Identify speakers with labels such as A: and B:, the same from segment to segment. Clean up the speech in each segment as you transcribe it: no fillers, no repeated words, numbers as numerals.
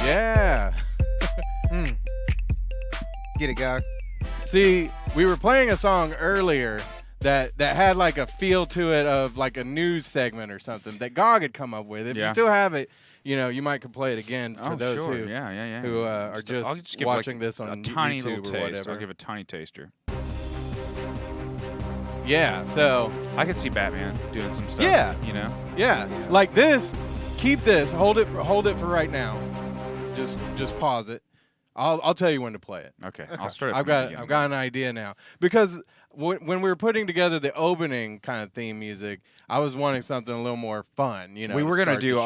A: Yeah.
B: Get it, guy.
A: See, we were playing a song earlier that had like a feel to it of like a news segment or something that Gog had come up with. If you still have it, you might could play it again for those who are just watching this on
C: a tiny
A: YouTube
C: little
A: or
C: taste.
A: whatever.
C: I'll give a tiny taster.
A: Yeah, so
C: I could see Batman doing some stuff.
A: Yeah.
C: Yeah.
A: Like this. Keep this. Hold it for right now. Just pause it. I'll tell you when to play it.
C: Okay. I'll start it.
A: I've got an idea now because when we were putting together the opening kind of theme music, I was wanting something a little more fun.
C: We were gonna do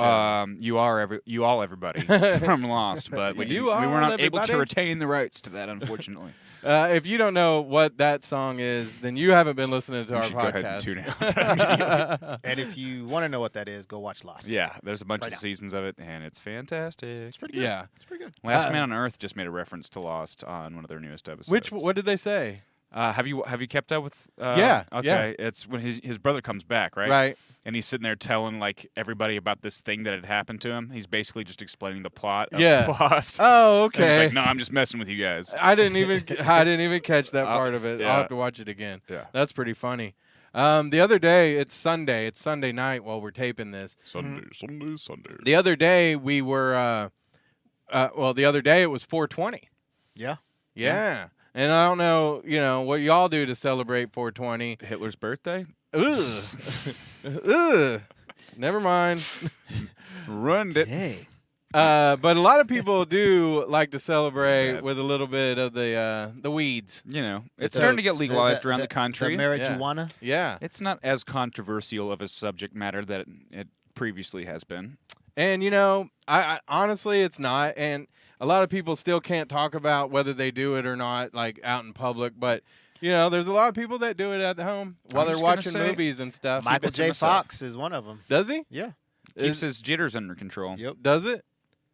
C: "You All Everybody" from Lost, but we were not able to retain the rights to that, unfortunately.
A: If you don't know what that song is, then you haven't been listening to our podcast.
C: Go ahead and tune out.
B: And if you want to know what that is, go watch Lost.
C: Yeah, there's a bunch of seasons of it, and it's fantastic. It's
B: pretty good.
A: Yeah,
B: it's pretty good.
C: Last Man on Earth just made a reference to Lost on one of their newest episodes.
A: What did they say?
C: Have you kept up with?
A: Yeah.
C: Okay. Yeah. It's when his brother comes back, right?
A: Right.
C: And he's sitting there telling like everybody about this thing that had happened to him. He's basically just explaining the plot of Lost.
A: Oh, okay.
C: And he's like, no, I'm just messing with you guys.
A: I didn't even catch that part of it.
C: Yeah.
A: I'll have to watch it again.
C: Yeah.
A: That's pretty funny. The other day, it's Sunday. It's Sunday night while we're taping this.
C: Sunday.
A: The other day we were. The other day it was 420.
B: Yeah.
A: Yeah. And I don't know, what y'all do to celebrate 420.
C: Hitler's birthday?
A: Ugh. Never mind.
C: Ruined it.
B: Hey.
A: But a lot of people do like to celebrate with a little bit of the weeds.
C: It's starting to get legalized around the country.
B: The marijuana?
A: Yeah.
C: It's not as controversial of a subject matter that it previously has been.
A: And, I honestly, it's not. And a lot of people still can't talk about whether they do it or not, like out in public. But, there's a lot of people that do it at home while they're watching movies and stuff.
B: Michael J. Fox is one of them.
A: Does he?
B: Yeah.
C: Keeps his jitters under control.
B: Yep.
A: Does it?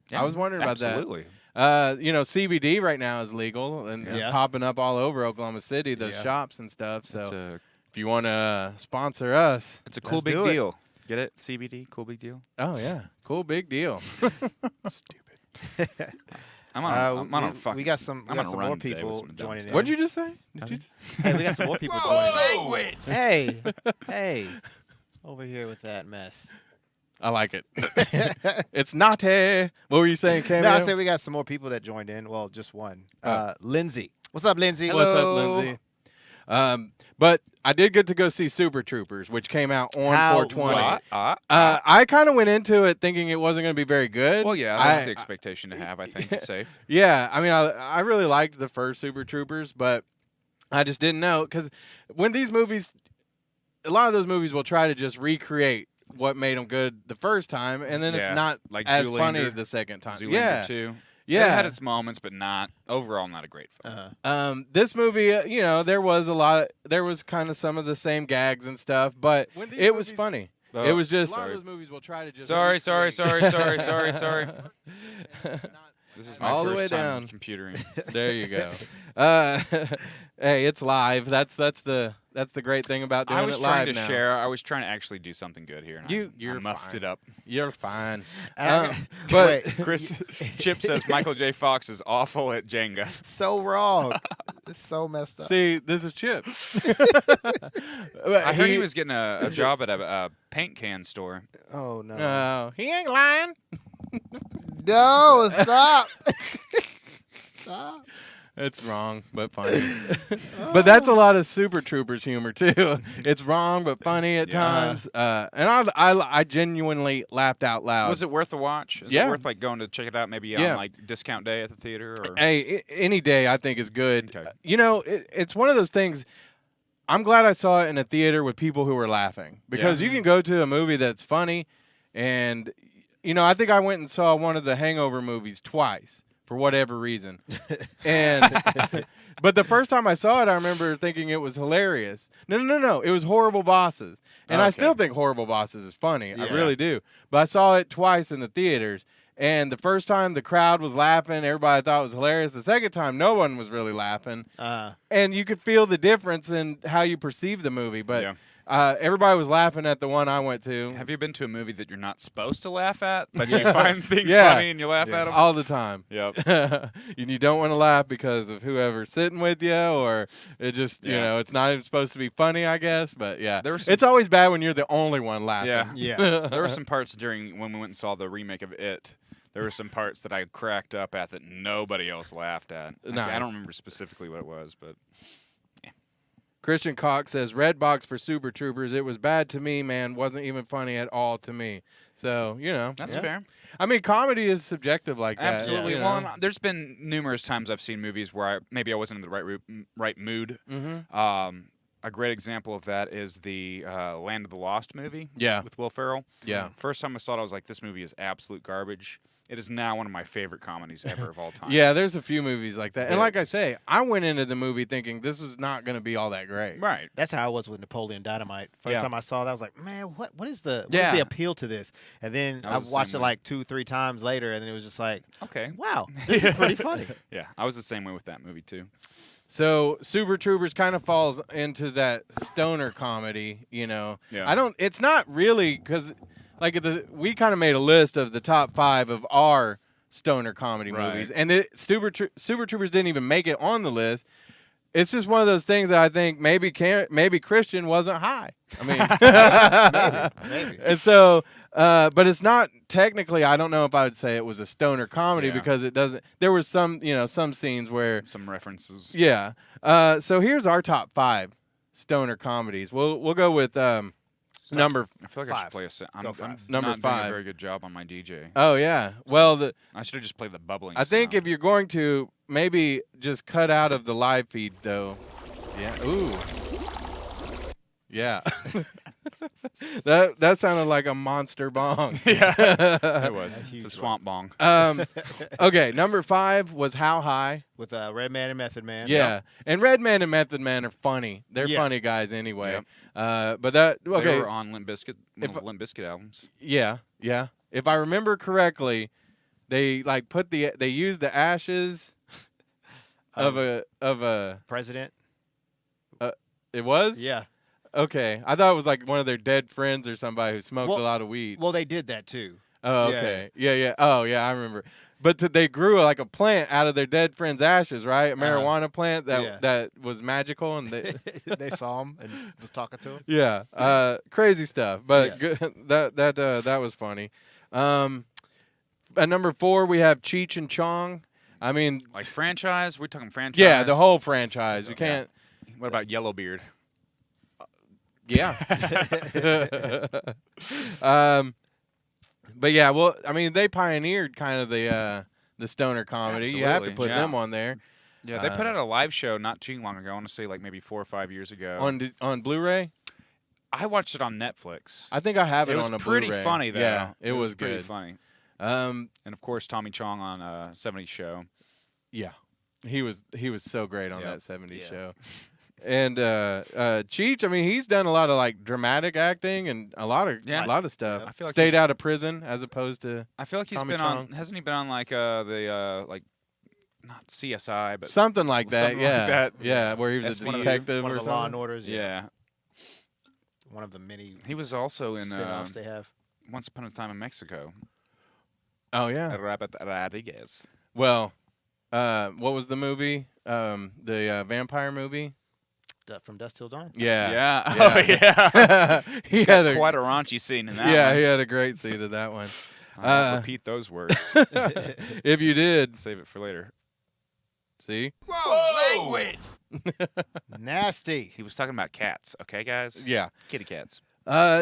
C: Yeah,
A: I was wondering about that.
C: Absolutely.
A: CBD right now is legal and popping up all over Oklahoma City, those shops and stuff. So if you want to sponsor us,
C: it's a cool big deal. Get it? CBD, cool big deal.
A: Oh yeah, cool big deal.
C: Stupid. I'm on fucking.
B: We got some more people joining in.
A: What'd you just say?
B: Hey, we got some more people joining in. Hey, over here with that mess.
A: I like it. It's not a. What were you saying, Cam?
B: No, I said we got some more people that joined in. Well, just one. Lindsay. What's up, Lindsay?
C: Hello.
A: What's up, Lindsay? But I did get to go see Super Troopers, which came out on 420. I kind of went into it thinking it wasn't going to be very good.
C: Well, yeah, that's the expectation to have. I think it's safe.
A: Yeah, I mean, I really liked the first Super Troopers, but I just didn't know because when these movies, a lot of those movies will try to just recreate what made them good the first time, and then it's not
C: like
A: as
C: Zoolander,
A: funny the second time.
C: Zoolander 2.
A: Yeah,
C: it had its moments, but overall not a great film.
A: This movie, there was kind of some of the same gags and stuff, but it was funny. It was just a lot of those movies will try to just
C: sorry. This is my
A: all
C: first
A: the way
C: time
A: down
C: computering.
A: There you go. Hey, it's live. That's the great thing about doing it live now.
C: I was trying to share. I was trying to actually do something good here. And
A: You're
C: I muffed
A: fine.
C: it up.
A: You're fine.
C: But Chris Chip says Michael J. Fox is awful at Jenga.
B: So wrong. It's so messed up.
A: See, this is Chip.
C: I heard he was getting a job at a paint can store.
B: Oh no.
A: No, he ain't lying.
B: No, stop. Stop.
A: It's wrong, but funny. But that's a lot of Super Troopers humor too. It's wrong, but funny at times. And I genuinely laughed out loud.
C: Was it worth a watch? Is it worth like going to check it out maybe on like discount day at the theater? Or?
A: Hey, any day I think is good.
C: Okay.
A: It's one of those things. I'm glad I saw it in a theater with people who were laughing because you can go to a movie that's funny, and I think I went and saw one of the Hangover movies twice. For whatever reason. But the first time I saw it, I remember thinking it was hilarious. No. It was Horrible Bosses. And I still think Horrible Bosses is funny. Yeah. I really do. But I saw it twice in the theaters. And the first time the crowd was laughing, everybody thought it was hilarious. The second time, no one was really laughing. And you could feel the difference in how you perceive the movie. But Everybody was laughing at the one I went to.
C: Have you been to a movie that you're not supposed to laugh at, but you find things
A: Yeah.
C: funny and you laugh at them?
A: All the time.
C: Yep.
A: And you don't want to laugh because of whoever's sitting with you, or it just, you know, it's not even supposed to be funny, I guess. But yeah, it's always bad when you're the only one laughing.
C: Yeah. There were some parts during when we went and saw the remake of It. There were some parts that I cracked up at that nobody else laughed at.
A: Nice.
C: I don't remember specifically what it was, but yeah.
A: Christian Cox says, Redbox for Super Troopers. It was bad to me, man. Wasn't even funny at all to me. So, you know.
C: That's fair.
A: I mean, comedy is subjective like that.
C: Absolutely.
A: You
C: Well,
A: know?
C: and there's been numerous times I've seen movies where maybe I wasn't in the right mood.
A: Mm-hmm.
C: A great example of that is the Land of the Lost movie with Will Ferrell.
A: Yeah.
C: First time I saw it, I was like, this movie is absolute garbage. It is now one of my favorite comedies ever of all time.
A: Yeah, there's a few movies like that. And like I say, I went into the movie thinking this was not going to be all that great.
C: Right.
B: That's how I was with Napoleon Dynamite. First time I saw that, I was like, man, what is the appeal to this? And then I watched it like 2-3 times later, and then it was just like,
C: okay,
B: wow, this is pretty funny.
C: Yeah, I was the same way with that movie too.
A: So Super Troopers kind of falls into that stoner comedy, you know.
C: Yeah.
A: It's not really because like we kind of made a list of the top 5 of our stoner comedy movies, and Super Troopers didn't even make it on the list. It's just one of those things that I think maybe Christian wasn't high. I mean, maybe. And so, but it's not technically. I don't know if I would say it was a stoner comedy because it doesn't. There was some scenes where
C: some references.
A: Yeah. So here's our top 5 stoner comedies. We'll go with number.
C: I feel like I should play I'm
A: number
C: not
A: 5.
C: doing a very good job on my DJ.
A: Oh yeah. Well,
C: I should have just played the bubbling.
A: I think
C: sound.
A: if you're going to maybe just cut out of the live feed though. Yeah. Ooh. Yeah. that sounded like a monster bong.
C: Yeah. It was. It's a swamp bong.
A: Okay, number 5 was How High
B: with Red Man and Method Man.
A: Yeah. Yep. And Red Man and Method Man are funny. They're funny guys anyway. Yep. But that okay.
C: They were on Limp Bizkit, Limp Bizkit albums.
A: Yeah. Yeah. If I remember correctly, they like they used the ashes of a
B: president.
A: It was?
B: Yeah.
A: Okay. I thought it was like one of their dead friends or somebody who smoked a lot of weed.
B: Well, they did that too.
A: Oh, okay. Yeah. Oh, yeah, I remember. But they grew like a plant out of their dead friend's ashes, right? A marijuana plant that was magical, and
B: they saw him and was talking to him.
A: Yeah. Crazy stuff. But that was funny. At number 4, we have Cheech and Chong. I mean,
C: like franchise? We're talking franchise.
A: Yeah, the whole franchise. You can't.
C: What about Yellowbeard?
A: Yeah. But yeah, well, I mean, they pioneered kind of the stoner comedy.
C: Absolutely.
A: You have to put them on there.
C: Yeah, they put out a live show not too long ago. I want to say like maybe 4 or 5 years ago.
A: On Blu-ray?
C: I watched it on Netflix.
A: I think I have it on a Blu-ray.
C: It was pretty funny though.
A: Yeah, it was
C: pretty
A: good.
C: funny. And of course Tommy Chong on 70s Show.
A: Yeah. He was so great on that 70s show. And Cheech, I mean, he's done a lot of like dramatic acting and a lot of stuff. I feel like stayed out of prison as opposed to.
C: I feel like he's
A: Tommy
C: been
A: Chong.
C: on. Hasn't he been on like the like not CSI, but
A: something like that?
C: Something like that.
A: Yeah, where he was a detective
B: one
A: or
B: of the
A: something.
B: Law and Orders.
C: Yeah.
B: One of the many.
C: He was also in
B: spin-offs they have.
C: Once Upon a Time in Mexico.
A: Oh yeah.
C: Robert Rodriguez.
A: Well, what was the movie? The vampire movie.
B: From Dusk Till Dawn.
A: Yeah.
C: Oh yeah.
A: He had
C: quite a raunchy scene in that.
A: Yeah,
C: one.
A: he had a great scene in that one.
C: I'll repeat those words.
A: If you did,
C: save it for later.
A: See?
B: Whoa, language. Nasty.
C: He was talking about cats. Okay, guys.
A: Yeah.
C: Kitty cats.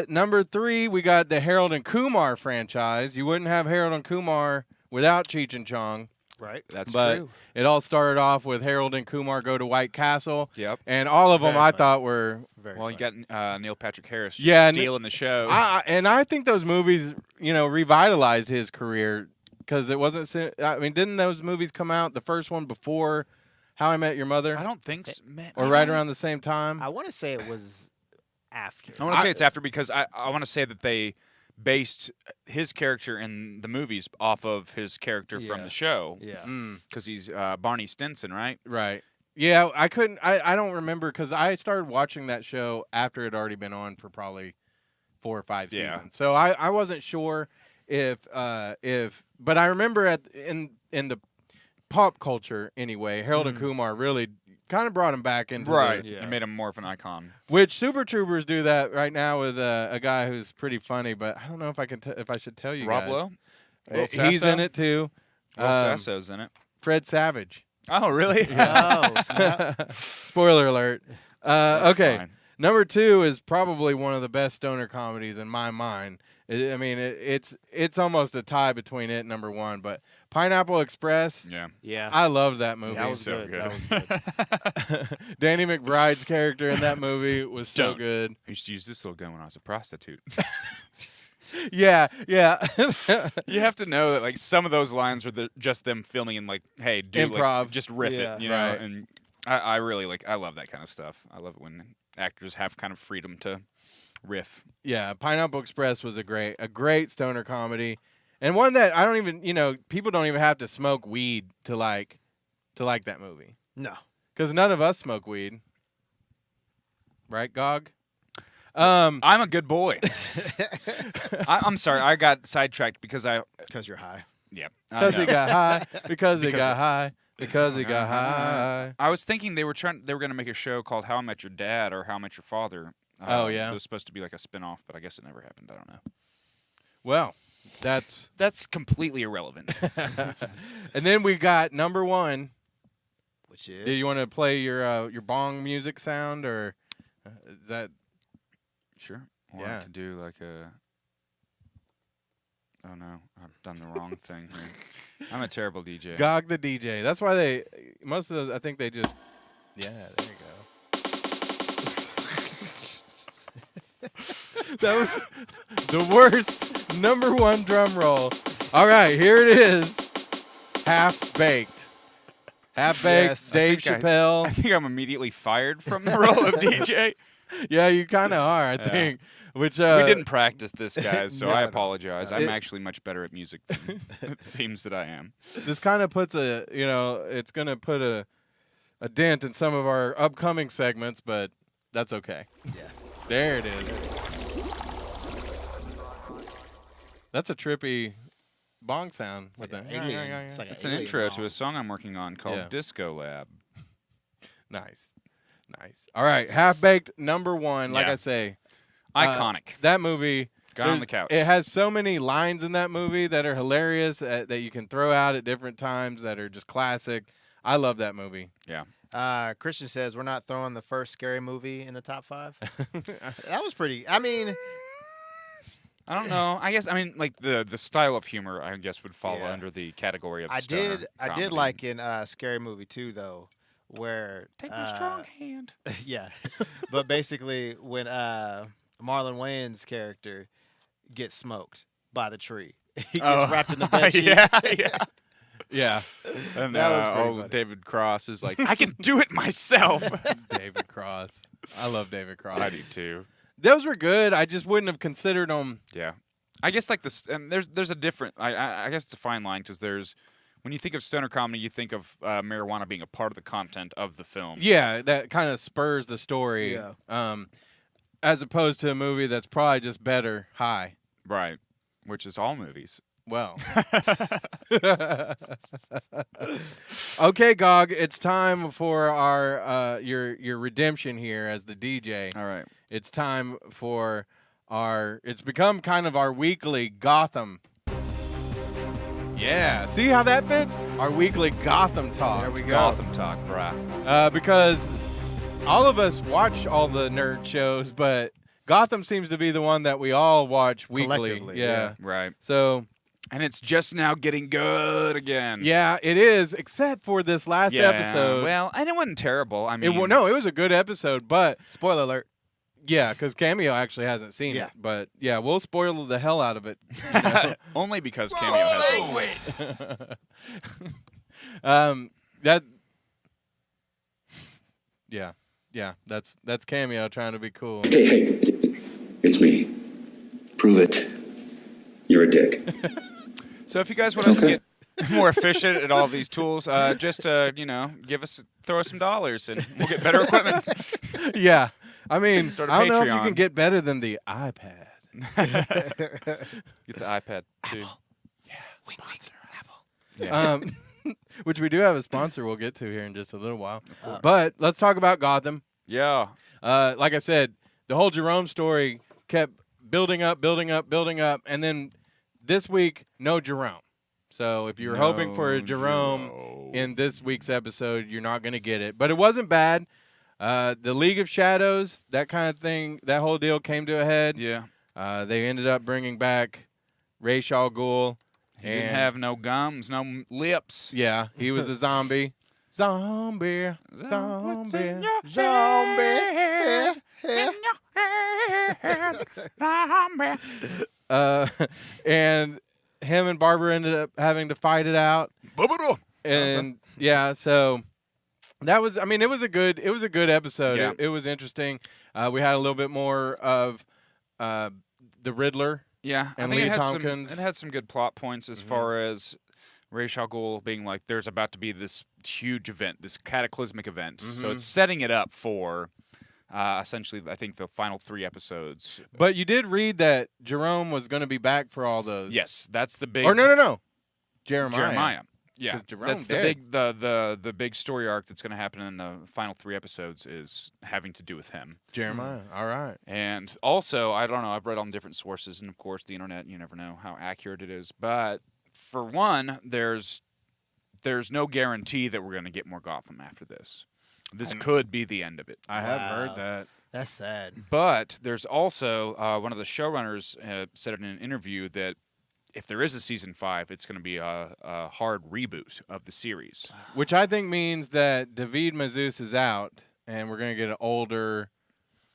A: Number 3, we got the Harold and Kumar franchise. You wouldn't have Harold and Kumar without Cheech and Chong.
B: Right.
C: That's
A: but
C: true.
A: It all started off with Harold and Kumar go to White Castle.
C: Yep.
A: And all of them
B: Very
A: I
B: funny.
A: thought were
C: Well, you got Neil Patrick Harris stealing the show.
A: And I think those movies, revitalized his career because it wasn't. I mean, didn't those movies come out the first one before How I Met Your Mother?
C: I don't think so.
A: Or right around the same time.
B: I want to say it was after.
C: I want to say it's after because I want to say that they based his character in the movies off of his character from the show.
B: Yeah.
C: Because he's Barney Stinson, right?
A: Right. Yeah, I couldn't. I don't remember because I started watching that show after it had already been on for probably 4 or 5 seasons. So I wasn't sure if but I remember in the pop culture anyway, Harold and Kumar really kind of brought him back into
C: It made him more of an icon.
A: Which Super Troopers do that right now with a guy who's pretty funny, but I don't know if I can if I should tell you
C: Rob
A: guys.
C: Lowe?
A: He's in it too.
C: Will Sasso's in it.
A: Fred Savage.
C: Oh, really?
B: Yeah.
A: Spoiler alert. Okay.
C: Fine.
A: Number 2 is probably one of the best stoner comedies in my mind. I mean, it's almost a tie between it and number 1, but Pineapple Express.
B: Yeah.
A: I love that movie.
B: That was
C: so
B: good.
C: good.
B: That was good.
A: Danny McBride's character in that movie was so good.
C: I used to use this little gun when I was a prostitute.
A: Yeah.
C: You have to know that like some of those lines are just them filming in like, hey, do
A: improv,
C: like, just riff it, you know.
A: Right.
C: And I really I love that kind of stuff. I love it when actors have kind of freedom to riff.
A: Yeah, Pineapple Express was a great stoner comedy, and one that I don't even people don't even have to smoke weed to like that movie.
B: No,
A: because none of us smoke weed, right, Gog?
C: I'm a good boy. I'm sorry, I got sidetracked because
B: you're high.
C: Yeah,
A: because he got high. Because he got high. Because he got high.
C: I was thinking they were going to make a show called How I Met Your Dad or How I Met Your Father.
A: Oh yeah,
C: it was supposed to be like a spinoff, but I guess it never happened. I don't know.
A: Well, that's
C: completely irrelevant.
A: And then we got number 1,
B: which is.
A: Do you want to play your bong music sound or is that?
C: Sure. Or I could do like a. Oh no, I've done the wrong thing here. I'm a terrible DJ.
A: Gog the DJ. That's why most of those. I think they just. Yeah, there you go. That was the worst number 1 drum roll. All right, here it is. Half Baked. Half Baked.
B: Yes.
A: Dave Chappelle.
C: I think I'm immediately fired from the role of DJ.
A: Yeah, you kind of are, I think. Which
C: we didn't practice this, guys, so I
A: No.
C: apologize. I'm actually much better at music than it seems that I am.
A: This kind of puts it's going to put a dent in some of our upcoming segments, but that's okay.
B: Yeah.
A: There it is. That's a trippy bong sound.
B: Like
A: with
B: an
A: the-
B: alien. It's like
C: It's an intro to a song I'm working on called Disco Lab.
A: Nice. All right, Half Baked number 1. Like
C: Yeah.
A: I say,
C: Iconic.
A: that movie.
C: Guy on the couch.
A: It has so many lines in that movie that are hilarious that you can throw out at different times that are just classic. I love that movie.
C: Yeah.
B: Christian says we're not throwing the first scary movie in the top 5. That was pretty. I mean,
C: I don't know. I guess like the style of humor I guess would fall
B: Yeah.
C: under the category of
B: I
C: stoner
B: did
C: comedy.
B: like in Scary Movie 2 though, where
C: Take my strong hand.
B: yeah, but basically when Marlon Wayans' character gets smoked by the tree, he gets wrapped in the bed sheet.
C: yeah.
A: Yeah.
C: And
B: That was pretty
C: old
B: funny.
C: David Cross is like, I can do it myself.
A: David Cross. I love David Cross.
C: I do too.
A: Those were good. I just wouldn't have considered them.
C: Yeah, I guess like this, and there's a different. I guess it's a fine line because there's when you think of stoner comedy, you think of marijuana being a part of the content of the film.
A: Yeah, that kind of spurs the story.
B: Yeah.
A: As opposed to a movie that's probably just better high.
C: Right, which is all movies.
A: Well. Okay, Gog, it's time for our your redemption here as the DJ.
C: All right.
A: It's time for it's become kind of our weekly Gotham. Yeah, see how that fits? Our weekly Gotham talk.
C: There we go. Gotham talk, brah.
A: Because all of us watch all the nerd shows, but Gotham seems to be the one that we all watch weekly.
B: Collectively,
A: Yeah.
C: Right.
A: So,
C: and it's just now getting good again.
A: yeah, it is, except for this last episode.
C: Well, and it wasn't terrible. I mean,
A: it was a good episode, but
B: Spoiler alert.
A: yeah, because Cameo actually hasn't seen
B: Yeah.
A: it. But yeah, we'll spoil the hell out of it. You know?
C: only because Cameo hasn't.
A: That. Yeah, that's Cameo trying to be cool.
D: Hey, it's me. Prove it. You're a dick.
C: So if you guys want us to get more efficient at all of these tools, just give us throw us some dollars and we'll get better equipment.
A: Yeah. I mean,
C: Start a
A: I don't know if you
C: Patreon.
A: can get better than the iPad.
C: Get the iPad too.
A: Sponsor us.
C: Yeah.
A: Which we do have a sponsor we'll get to here in just a little while. But let's talk about Gotham.
C: Yeah.
A: Like I said, the whole Jerome story kept building up, and then this week, no Jerome. So if you're hoping for a Jerome in this week's episode, you're not going to get it. But it wasn't bad. The League of Shadows, that kind of thing, that whole deal came to a head.
C: Yeah.
A: They ended up bringing back Ra's al Ghul.
C: He didn't have no gums, no lips.
A: Yeah, he was a zombie. Zombie.
C: What's in your
B: Zombie.
A: And him and Barbara ended up having to fight it out. And yeah, so that was, I mean, it was a good episode.
C: Yeah.
A: It was interesting. We had a little bit more of the Riddler.
C: Yeah,
A: And
C: I think
A: Leah
C: it had
A: Tompkins.
C: it had some good plot points as far as Ra's al Ghul being like, there's about to be this huge event, this cataclysmic event. So it's setting it up for essentially, I think, the final 3 episodes.
A: But you did read that Jerome was going to be back for all those.
C: Yes, that's the big.
A: Or no.
C: Jeremiah. Yeah,
A: 'Cause Jerome
C: that's the
A: dead.
C: big the big story arc that's going to happen in the final 3 episodes is having to do with him.
A: Jeremiah. All right.
C: And also, I don't know, I've read on different sources, and of course, the internet, you never know how accurate it is. But for one, there's no guarantee that we're going to get more Gotham after this. This could be the end of it.
A: I have heard that.
B: That's sad.
C: But there's also one of the showrunners said in an interview that if there is a season 5, it's going to be a hard reboot of the series.
A: Which I think means that David Mazouz is out, and we're going to get an older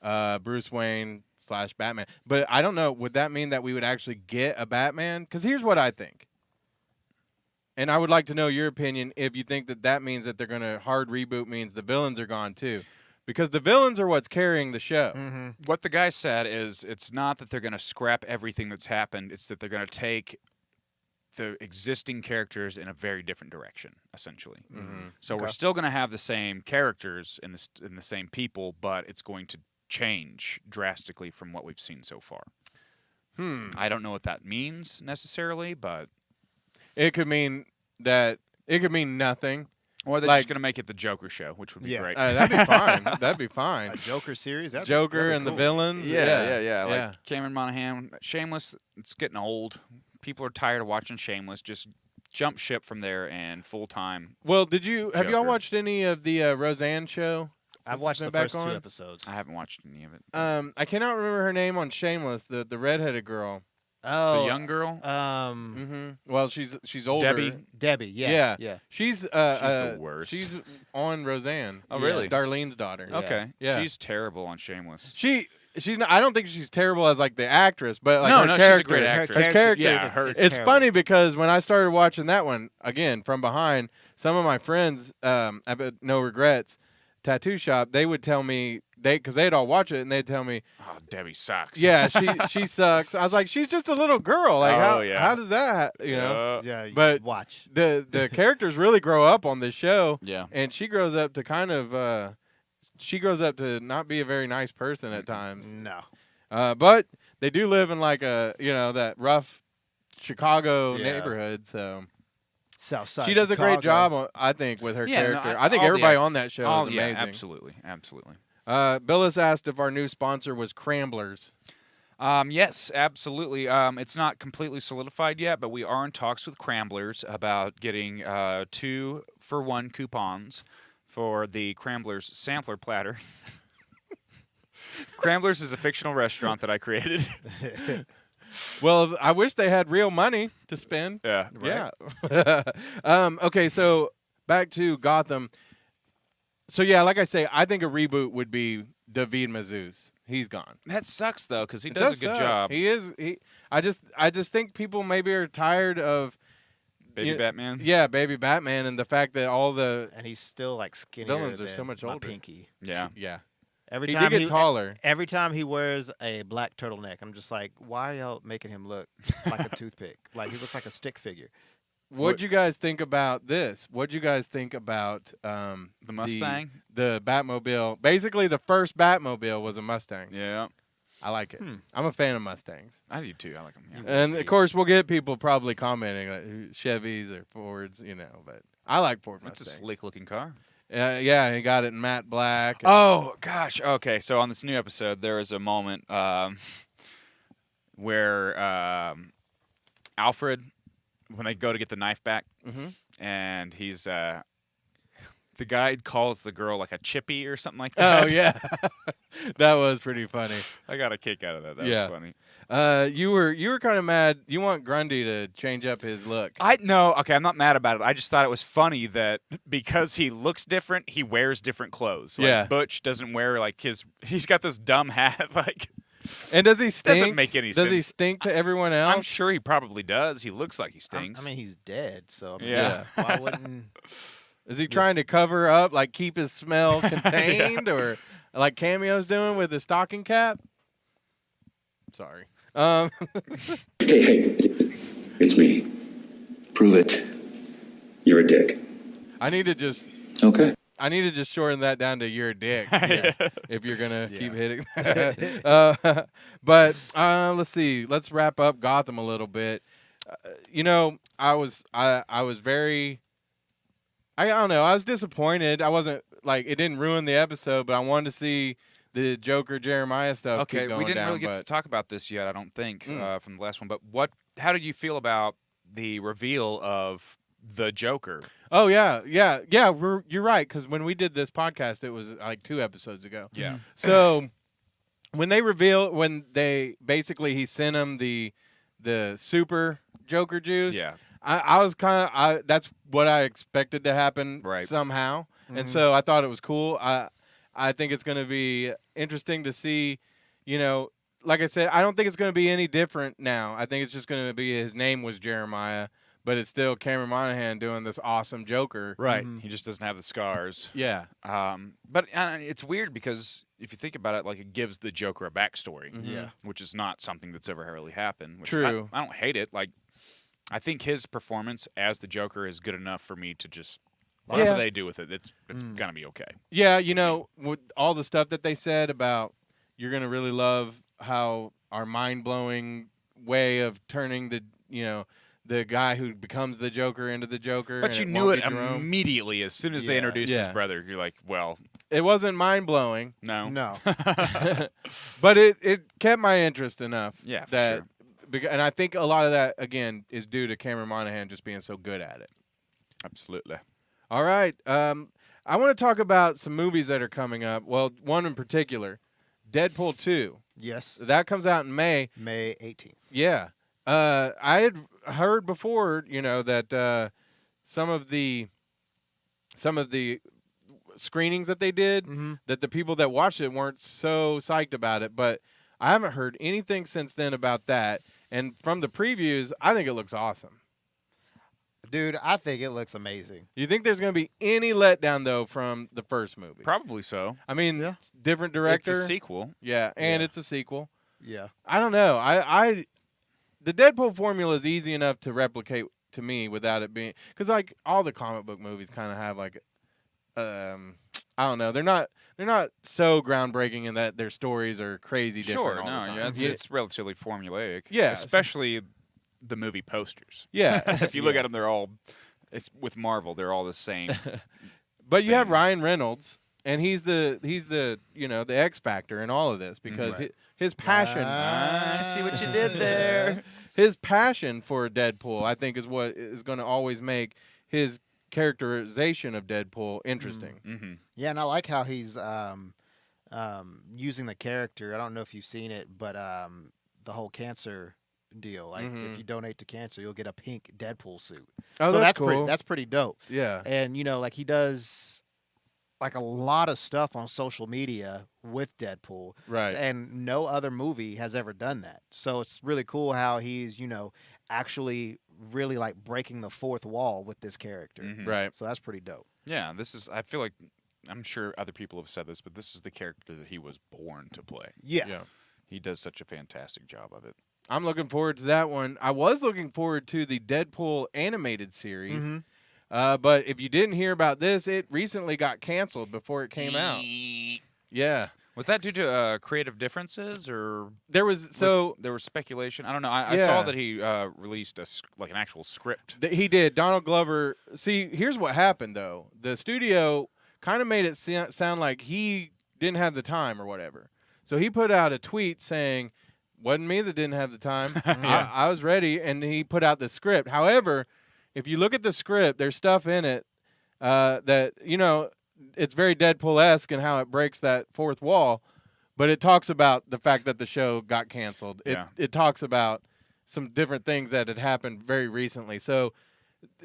A: Bruce Wayne / Batman. But I don't know. Would that mean that we would actually get a Batman? Because here's what I think. And I would like to know your opinion if you think that means that they're going to hard reboot means the villains are gone too. Because the villains are what's carrying the show.
B: Mm-hmm.
C: What the guy said is it's not that they're going to scrap everything that's happened. It's that they're going to take the existing characters in a very different direction, essentially. So we're still going to have the same characters and the same people, but it's going to change drastically from what we've seen so far. I don't know what that means necessarily, but
A: It could mean that it could mean nothing.
C: or they're
A: Like-
C: just going to make it the Joker show, which would be
B: Yeah.
C: great.
A: That'd be fine. That'd be fine.
B: A Joker series?
A: Joker and the villains.
C: Yeah. Like Cameron Monaghan, Shameless. It's getting old. People are tired of watching Shameless. Just jump ship from there and full time.
A: Well, have y'all
C: Joker.
A: watched any of the Roseanne show?
B: I've
A: since
B: watched
A: it's
B: the
A: been back
B: first 2
A: on?
B: episodes.
C: I haven't watched any of it.
A: I cannot remember her name on Shameless. The redheaded girl.
B: Oh,
C: The young girl.
A: Well, she's older.
C: Debbie.
B: Yeah.
A: She's
C: the worst.
A: She's on Roseanne.
C: Oh, really?
A: Darlene's daughter.
B: Yeah.
C: Okay.
A: Yeah.
C: She's terrible on Shameless.
A: She's not, I don't think she's terrible as like the actress, but like her
C: No,
A: character.
C: she's a great actress.
A: Her character.
C: Yeah,
B: her-
A: It's
B: terrible.
A: funny because when I started watching that one again from behind, some of my friends at No Regrets tattoo shop, they would tell me because they'd all watch it and they'd tell me,
C: Oh, Debbie sucks.
A: yeah, she sucks. I was like, she's just a little girl. Like
C: Oh, yeah.
A: how does that you know?
B: Yeah,
A: But-
B: watch.
A: The characters really grow up on this show.
C: Yeah.
A: And she grows up to kind of she grows up to not be a very nice person at times.
B: No.
A: But they do live in like that rough Chicago
B: Yeah.
A: neighborhood, so
B: Southside.
A: she does a great
B: Chicago.
A: job, I think, with her
C: Yeah, no,
A: character.
C: I-
A: I think
C: all the
A: everybody
C: act-
A: on that show
C: Oh,
A: is
C: yeah,
A: amazing.
C: absolutely.
A: Billis asked if our new sponsor was Cramblers.
C: Yes, absolutely. It's not completely solidified yet, but we are in talks with Cramblers about getting 2-for-1 coupons for the Cramblers sampler platter. Cramblers is a fictional restaurant that I created.
A: Well, I wish they had real money to spend.
C: Yeah.
A: Yeah. Okay, so back to Gotham. So yeah, like I say, I think a reboot would be David Mazouz. He's gone.
C: That sucks though, because he
A: It
C: does a good
A: suck.
C: job.
A: He is. I just think people maybe are tired of
C: Baby Batman.
A: Yeah, Baby Batman, and the fact that all the
B: And he's still like skinnier
A: Villains are
B: than
A: so much
B: my
A: older.
B: pinky.
C: Yeah.
A: yeah
B: Every
A: he
B: time
A: did get taller.
B: Every time he wears a black turtleneck, I'm just like, why are y'all making him look like a toothpick? Like he looks like a stick figure.
A: What'd you guys think about this? What'd you guys think about
C: the Mustang?
A: The Batmobile. Basically, the first Batmobile was a Mustang.
C: Yeah.
A: I like it. I'm a fan of Mustangs.
C: I do too. I like them. Yeah.
A: And of course, we'll get people probably commenting like Chevys or Fords, but I like Ford Mustangs.
C: It's a sleek-looking car.
A: Yeah, he got it in matte black.
C: Oh gosh. Okay, so on this new episode, there is a moment where Alfred, when they go to get the knife back, and he's the guy calls the girl like a chippy or something like that.
A: Oh yeah, that was pretty funny.
C: I got a kick out of that. That was funny.
A: You were kind of mad. You want Grundy to change up his look.
C: Okay, I'm not mad about it. I just thought it was funny that because he looks different, he wears different clothes. Like Butch doesn't wear like he's got this dumb hat like.
A: And does he stink?
C: Doesn't make any sense.
A: Does he stink to everyone else?
C: I'm sure he probably does. He looks like he stinks.
B: I mean, he's dead, so
C: why
B: wouldn't?
A: Is he trying to cover up, like keep his smell contained, or like Cameo's doing with his stocking cap? Sorry.
D: Hey, it's me. Prove it. You're a dick.
A: I need to just shorten that down to "you're a dick" if you're gonna keep hitting that. But let's see. Let's wrap up Gotham a little bit. I was very. I don't know. I was disappointed. I wasn't like it didn't ruin the episode, but I wanted to see the Joker Jeremiah stuff.
C: Okay,
A: keep going
C: we didn't
A: down,
C: really get to talk about this yet. I don't think from the last one. But how did you feel about the reveal of the Joker?
A: Oh yeah. You're right, because when we did this podcast, it was like 2 episodes ago.
C: Yeah.
A: So when they basically he sent him the super Joker juice.
C: Yeah.
A: I was that's what I expected to happen somehow. And so I thought it was cool. I think it's going to be interesting to see, like I said, I don't think it's going to be any different now. I think it's just going to be his name was Jeremiah, but it's still Cameron Monaghan doing this awesome Joker.
C: Right. He just doesn't have the scars.
A: Yeah.
C: But it's weird because if you think about it, like it gives the Joker a backstory.
A: Yeah.
C: Which is not something that's ever really happened. Which
A: True.
C: I don't hate it. Like, I think his performance as the Joker is good enough for me to just whatever they do with it, it's gonna be okay. Yeah,
A: with all the stuff that they said about you're gonna really love how our mind-blowing way of turning the guy who becomes the Joker into the Joker.
C: But you knew it immediately as soon as they introduced his brother. You're like, well,
A: it wasn't mind-blowing.
C: No.
A: But it kept my interest enough.
C: Yeah, for
A: sure. And I think a lot of that, again, is due to Cameron Monaghan just being so good at it.
C: Absolutely.
A: All right. I want to talk about some movies that are coming up. Well, one in particular, Deadpool 2.
B: Yes.
A: That comes out in May.
B: May 18th.
A: Yeah. I had heard before, that some of the screenings that they did, that the people that watched it weren't so psyched about it. But I haven't heard anything since then about that. And from the previews, I think it looks awesome.
B: Dude, I think it looks amazing.
A: You think there's going to be any letdown, though, from the first movie?
C: Probably so.
A: I mean, different director.
C: It's a sequel.
A: Yeah, and it's a sequel.
B: Yeah.
A: I don't know. The Deadpool formula is easy enough to replicate to me without it being... Because, like, all the comic book movies kind of have, like... I don't know. They're not so groundbreaking in that their stories are crazy different all the time.
C: It's relatively formulaic.
A: Yeah.
C: Especially the movie posters.
A: Yeah.
C: If you look at them, they're all... It's with Marvel, they're all the same.
A: But you have Ryan Reynolds, and he's the the X Factor in all of this because his passion...
B: I see what you did there.
A: His passion for Deadpool, I think, is what is going to always make his characterization of Deadpool interesting.
C: Mm-hmm.
B: Yeah, and I like how he's using the character. I don't know if you've seen it, but the whole cancer deal. Like, if you donate to cancer, you'll get a pink Deadpool suit.
A: Oh,
B: so that's
A: cool.
B: That's pretty dope.
A: Yeah.
B: And, like, he does, like, a lot of stuff on social media with Deadpool.
A: Right.
B: And no other movie has ever done that. So it's really cool how he's, actually really, like, breaking the fourth wall with this character.
C: Mm-hmm.
A: Right.
B: So that's pretty dope.
C: Yeah, I feel like, I'm sure other people have said this, but this is the character that he was born to play.
B: Yeah.
C: He does such a fantastic job of it.
A: I'm looking forward to that one. I was looking forward to the Deadpool animated series. But if you didn't hear about this, it recently got canceled before it came out. Yeah.
C: Was that due to creative differences, or
A: there was
C: speculation? I don't know. I saw that he released an actual script.
A: He did. Donald Glover. See, here's what happened though. The studio kind of made it sound like he didn't have the time or whatever. So he put out a tweet saying, "Wasn't me that didn't have the time. I was ready," and he put out the script. However, if you look at the script, there's stuff in it that it's very Deadpool-esque in how it breaks that fourth wall, but it talks about the fact that the show got canceled. It talks about some different things that had happened very recently. So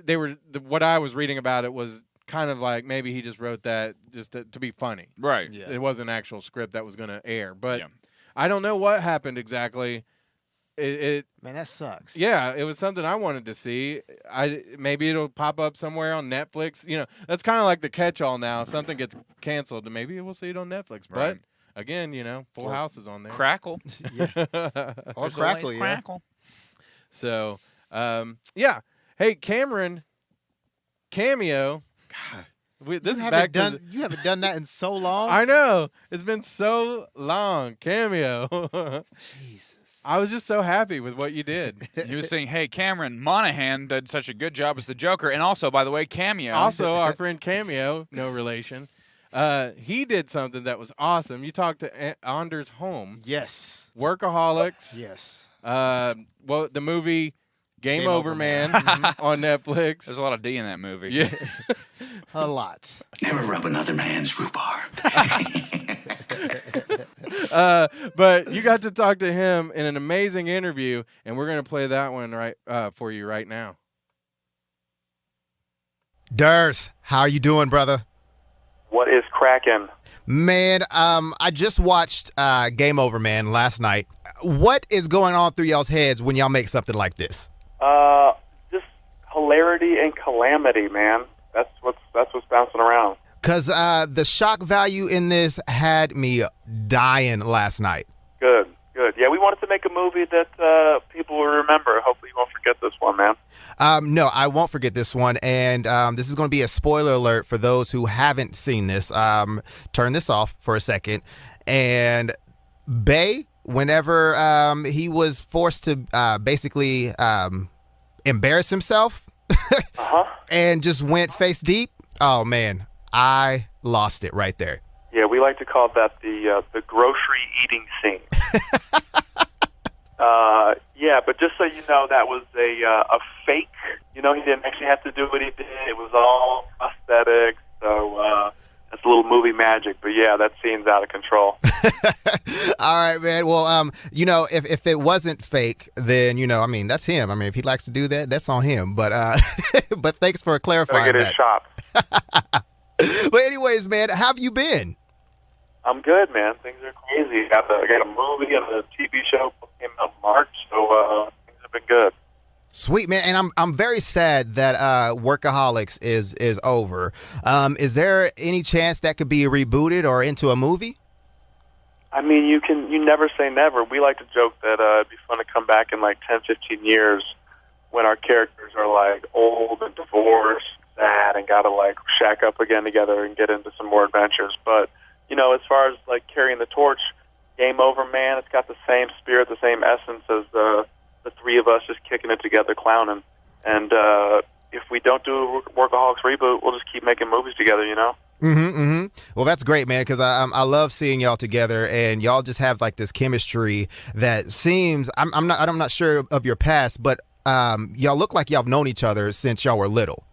A: what I was reading about it was kind of like maybe he just wrote that just to be funny.
C: Right.
A: Yeah. It wasn't an actual script that was going to air. But I don't know what happened exactly. Man,
B: that sucks.
A: Yeah, it was something I wanted to see. Maybe it'll pop up somewhere on Netflix. That's kind of like the catch-all now. If something gets canceled, and maybe we'll see it on Netflix.
C: Right.
A: But again, Full House is on there.
C: Crackle.
B: Or Crackle,
C: Crackle.
A: So, yeah. Hey, Cameron, Cameo. God,
B: you haven't done that in so long.
A: I know. It's been so long. Cameo.
B: Jesus.
A: I was just so happy with what you did.
C: You were saying, hey, Cameron Monaghan did such a good job as the Joker. And also, by the way, Cameo.
A: Also, our friend Cameo, no relation, he did something that was awesome. You talked to Anders Holm.
B: Yes.
A: Workaholics.
B: Yes.
A: The movie Game Over Man on Netflix.
C: There's a lot of D in that movie.
A: Yeah.
B: A lot.
D: Never rub another man's rhubarb.
A: But you got to talk to him in an amazing interview, and we're going to play that one for you right now.
E: Durs, how are you doing, brother?
F: What is cracking?
E: Man, I just watched Game Over Man last night. What is going on through y'all's heads when y'all make something like this?
F: Just hilarity and calamity, man. That's what's bouncing around.
E: Because the shock value in this had me dying last night.
F: Good. Yeah, we wanted to make a movie that people will remember. Hopefully you won't forget this one, man.
E: No, I won't forget this one. And this is going to be a spoiler alert for those who haven't seen this. Turn this off for a second. And Bay, whenever he was forced to basically embarrass himself and just went face deep, oh, man. I lost it right there.
F: Yeah, we like to call that the grocery eating scene. Yeah, but just so you know, that was a fake. He didn't actually have to do what he did. It was all prosthetic. So that's a little movie magic. But yeah, that scene's out of control.
E: All right, man. Well, if it wasn't fake, then that's him. If he likes to do that, that's on him. But but thanks for clarifying
F: Gotta get his shot.
E: But anyways, man, how have you been?
F: I'm good, man. Things are crazy. I got a movie and a TV show came out in March, so things have been good.
E: Sweet, man. And I'm very sad that Workaholics is over. Is there any chance that could be rebooted or into a movie?
F: You never say never. We like to joke that it'd be fun to come back in 10, 15 years when our characters are old and divorced, sad, and gotta shack up again together and get into some more adventures. But as far as carrying the torch, Game Over Man, it's got the same spirit, the same essence as the three of us just kicking it together, clowning. And if we don't do a Workaholics reboot, we'll just keep making movies together.
E: Well, that's great, man, because I love seeing y'all together, and y'all just have this chemistry that seems I'm not sure of your past, but y'all look like y'all have known each other since y'all were little.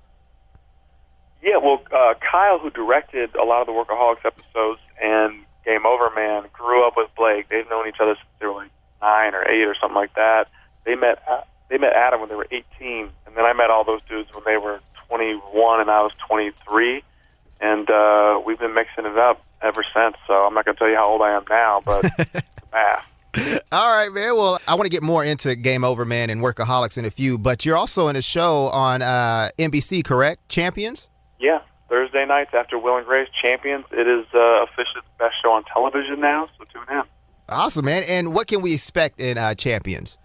F: Yeah, well, Kyle, who directed a lot of the Workaholics episodes and Game Over Man, grew up with Blake. They've known each other since they were 9 or 8 or something like that. They met Adam when they were 18, and then I met all those dudes when they were 21 and I was 23, and we've been mixing it up ever since. So I'm not going to tell you how old I am now, but it's math.
E: All right, man. Well, I want to get more into Game Over Man and Workaholics in a few, but you're also in a show on NBC, correct? Champions?
F: Yeah, Thursday nights after Will and Grace, Champions. It is officially the best show on television now, so tune in.
E: Awesome, man. And what can we expect in Champions?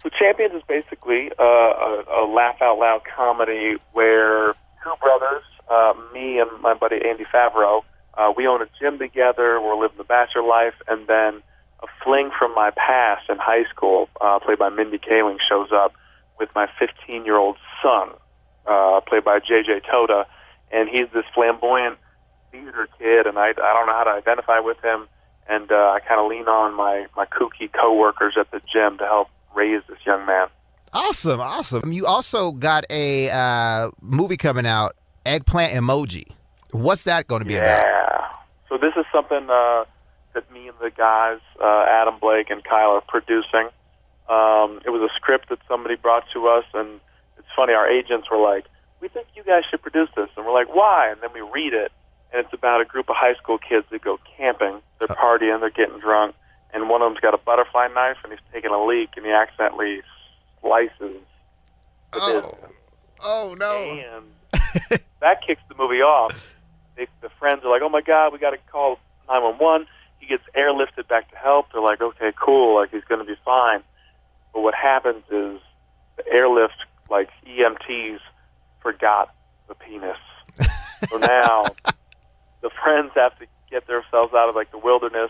F: So Champions is basically a laugh-out-loud comedy where two brothers, me and my buddy Andy Favreau, we own a gym together, we're living the bachelor life, and then a fling from my past in high school, played by Mindy Kaling, shows up with my 15-year-old son, played by J.J. Toda, and he's this flamboyant theater kid, and I don't know how to identify with him, and I kind of lean on my kooky coworkers at the gym to help raise this young man.
E: Awesome. You also got a movie coming out, Eggplant Emoji. What's that going to be about?
F: Yeah. So this is something that me and the guys, Adam, Blake, and Kyle, are producing. It was a script that somebody brought to us, and it's funny, our agents were like, we think you guys should produce this. And we're like, why? And then we read it, and it's about a group of high school kids that go camping. They're partying, they're getting drunk, and one of them's got a butterfly knife, and he's taking a leak, and he accidentally slices the business.
E: Oh, no.
F: And that kicks the movie off. The friends are like, oh, my God, we got to call 911. He gets airlifted back to help. They're like, okay, cool, like he's going to be fine. But what happens is the airlift, like EMTs, forgot the penis. So now the friends have to get themselves out of like the wilderness,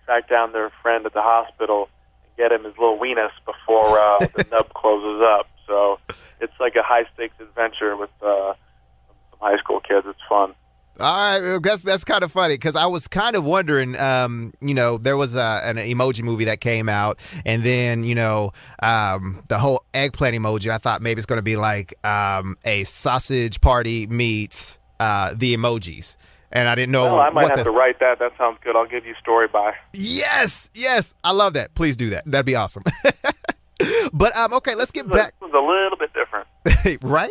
F: track down their friend at the hospital, and get him his little weenus before the nub closes up. So it's like a high-stakes adventure with some high school kids. It's fun.
E: All right, that's kind of funny because I was kind of wondering, there was an emoji movie that came out, and then, the whole eggplant emoji, I thought maybe it's going to be like a sausage party meets the emojis. And I didn't know.
F: Well, I might have to write that. That sounds good. I'll give you story by.
E: Yes. I love that. Please do that. That'd be awesome. But, okay, let's get back.
F: This was a little bit different.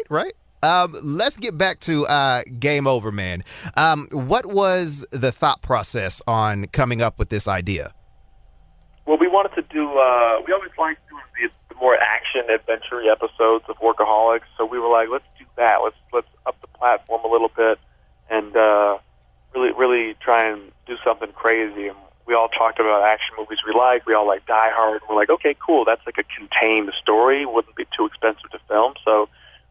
E: Right. Let's get back to Game Over, man. What was the thought process on coming up with this idea?
F: Well, we wanted to do, we always liked doing the more action adventure episodes of Workaholics, so we were like, let's do that. Let's up the platform a little bit and really try and do something crazy. And we all talked about action movies we like. We all like Die Hard. We're like, okay, cool. That's like a contained story. Wouldn't be too expensive to film, so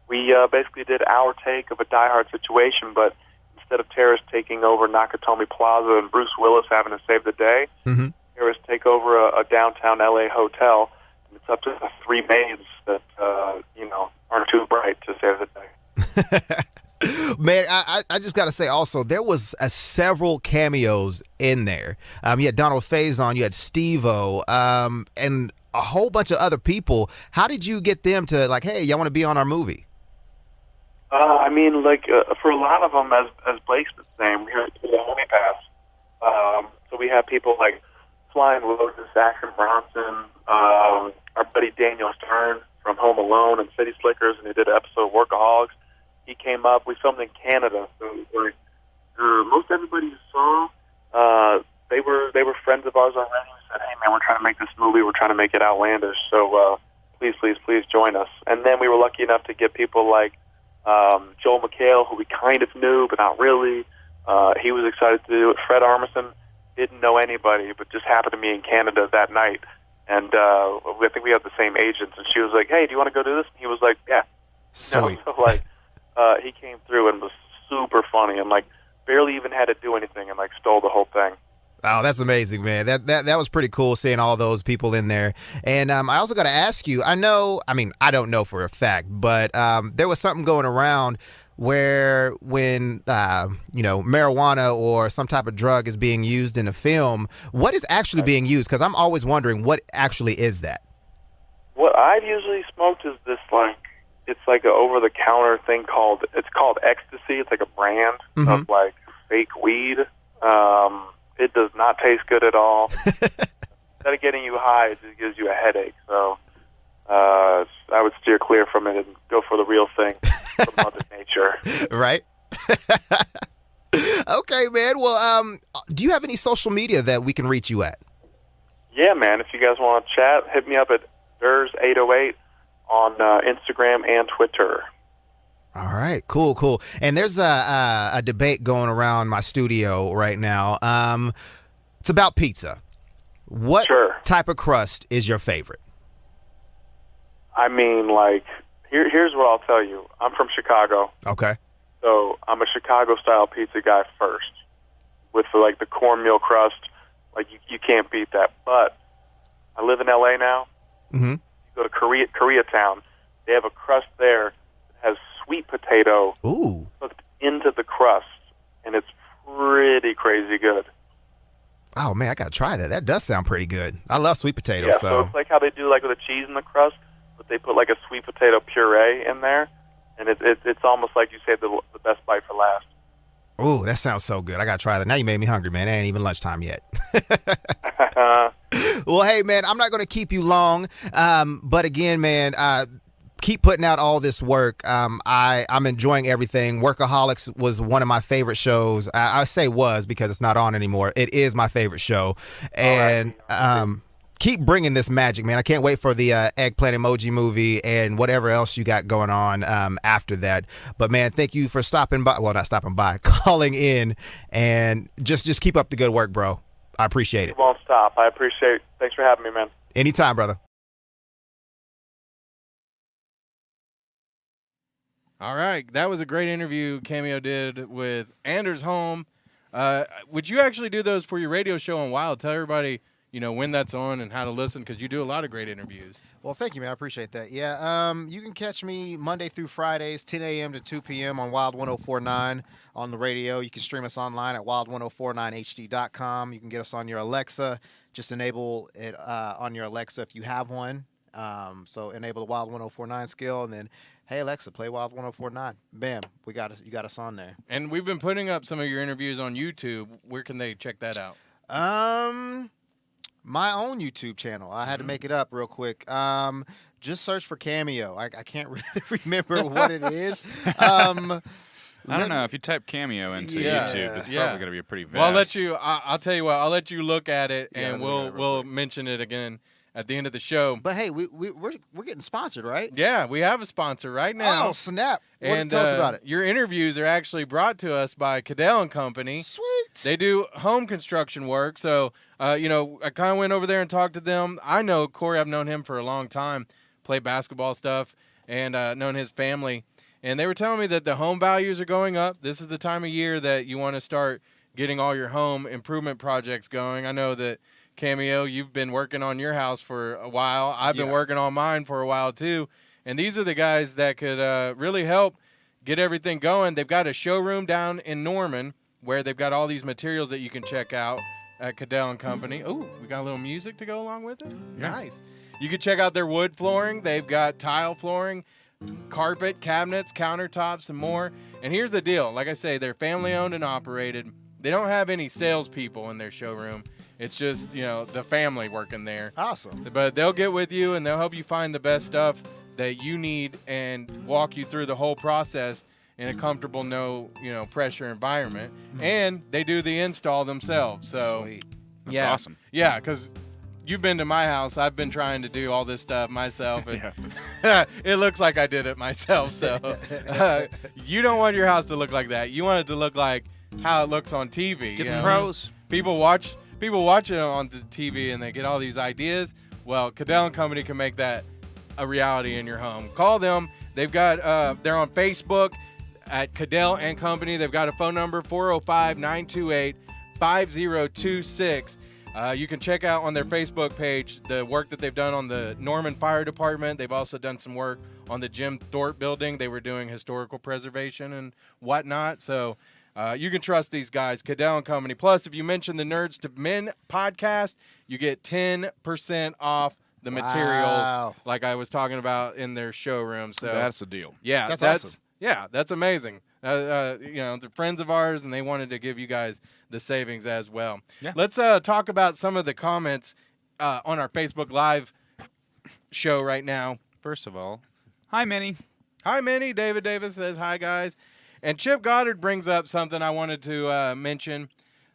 F: we basically did our take of a Die Hard situation, but instead of terrorists taking over Nakatomi Plaza and Bruce Willis having to save the day, terrorists take over a downtown L.A. hotel, and it's up to the three maids that, aren't too bright to save the day.
E: Man, I just got to say also, there was several cameos in there. You had Donald Faison, you had Steve-O, and a whole bunch of other people. How did you get them to, like, hey, y'all want to be on our movie?
F: For a lot of them, as Blake's been saying, we had the Movie Pass. So we have people like Flying Lotus, Action Bronson, our buddy Daniel Stern from Home Alone and City Slickers, and he did an episode of Workaholics. He came up. We filmed in Canada, so most everybody you saw, they were friends of ours already. We said, hey man, we're trying to make this movie. We're trying to make it outlandish. So please join us. And then we were lucky enough to get people like Joel McHale, who we kind of knew, but not really. He was excited to do it. Fred Armisen didn't know anybody, but just happened to be in Canada that night. And I think we had the same agents. And she was like, hey, do you want to go do this? And he was like, yeah.
E: Sweet.
F: He came through and was super funny and, barely even had to do anything and, stole the whole thing.
E: Oh, that's amazing, man. That was pretty cool seeing all those people in there. And I also got to ask you, I don't know for a fact, but there was something going around where when, marijuana or some type of drug is being used in a film, what is actually being used? Because I'm always wondering, what actually is that?
F: What I've usually smoked is this, it's like an over-the-counter thing called ecstasy. It's like a brand of, fake weed. It does not taste good at all. Instead of getting you high, it just gives you a headache. So I would steer clear from it and go for the real thing from Mother Nature.
E: Right? Okay, man. Well, do you have any social media that we can reach you at?
F: Yeah, man. If you guys want to chat, hit me up at Nerdz808 on Instagram and Twitter.
E: All right, cool. And there's a debate going around my studio right now. It's about pizza. What type of crust is your favorite?
F: I mean, like, here's what I'll tell you. I'm from Chicago.
E: Okay.
F: So I'm a Chicago-style pizza guy first, with the cornmeal crust. Like you can't beat that. But I live in L.A. now.
E: Mm-hmm.
F: You go to Koreatown. They have a crust there that has sweet potato cooked into the crust, and it's pretty crazy good.
E: Oh man, I gotta try that. That does sound pretty good. I love sweet potatoes.
F: Yeah, so it's like how they do with the cheese in the crust, but they put a sweet potato puree in there, and it's almost like you saved the best bite for last.
E: Ooh, that sounds so good. I gotta try that. Now you made me hungry, man. It ain't even lunchtime yet. Well, hey man, I'm not gonna keep you long. But again, man, keep putting out all this work. I'm enjoying everything. Workaholics was one of my favorite shows. I say was because it's not on anymore. It is my favorite show. And keep bringing this magic, man. I can't wait for the eggplant emoji movie and whatever else you got going on after that. But, man, thank you for stopping by. Well, not stopping by, calling in. And just keep up the good work, bro. I appreciate it.
F: It won't stop. I appreciate it. Thanks for having me, man.
E: Anytime, brother.
A: All right, that was a great interview Cameo did with Anders Holm. Would you actually do those for your radio show on Wild? Tell everybody, when that's on and how to listen, because you do a lot of great interviews.
B: Well, thank you, man. I appreciate that. Yeah, you can catch me Monday through Fridays, 10 a.m. to 2 p.m. on Wild 104.9 on the radio. You can stream us online at wild1049hd.com. You can get us on your Alexa. Just enable it on your Alexa if you have one. So enable the Wild 104.9 skill, and then, hey, Alexa, play Wild 104.9. Bam, you got us on there. And
A: we've been putting up some of your interviews on YouTube. Where can they check that out?
B: My own YouTube channel. I had to make it up real quick. Just search for Cameo. I can't really remember what it is. I
C: don't know. If you type Cameo into YouTube, it's probably going to be a pretty vast.
A: Well, I'll tell you what. I'll let you look at it, and we'll mention it again at the end of the show.
B: But hey, we're getting sponsored, right?
A: Yeah, we have a sponsor right now.
B: Oh, snap.
A: And
B: tell us about it.
A: Your interviews are actually brought to us by Cadell & Company.
B: Sweet.
A: They do home construction work. So, I kind of went over there and talked to them. I know Corey. I've known him for a long time, played basketball stuff, and known his family. And they were telling me that the home values are going up. This is the time of year that you want to start getting all your home improvement projects going. I know that Cameo, you've been working on your house for a while. I've been working on mine for a while too. And these are the guys that could really help get everything going. They've got a showroom down in Norman where they've got all these materials that you can check out at Cadell & Company. Oh, we got a little music to go along with it? Yeah. Nice. You can check out their wood flooring. They've got tile flooring, carpet, cabinets, countertops, and more. And here's the deal. Like I say, they're family-owned and operated. They don't have any salespeople in their showroom. It's just, the family working there.
B: Awesome.
A: But they'll get with you, and they'll help you find the best stuff that you need and walk you through the whole process in a comfortable, no pressure environment. Mm-hmm. And they do the install themselves. So,
B: sweet.
C: That's awesome.
A: Yeah, because you've been to my house. I've been trying to do all this stuff myself. And it looks like I did it myself. So you don't want your house to look like that. You want it to look like how it looks on TV.
C: Get the pros.
A: People watch it on the TV and they get all these ideas. Well, Cadell & Company can make that a reality in your home. Call them. They've got they're on Facebook at Cadell & Company. They've got a phone number 405-928-5026. You can check out on their Facebook page the work that they've done on the Norman Fire Department. They've also done some work on the Jim Thorpe building. They were doing historical preservation and whatnot. So you can trust these guys, Cadell & Company. Plus, if you mention the Nerdz to Men podcast, you get 10% off the materials like I was talking about in their showroom. So
C: that's a deal.
A: Yeah,
B: that's awesome.
A: Yeah, that's amazing. They're friends of ours, and they wanted to give you guys the savings as well. Yeah. Let's talk about some of the comments on our Facebook Live show right now.
C: First of all, hi, Minnie.
A: Hi, Minnie. David Davis says, hi, guys. And Chip Goddard brings up something I wanted to mention.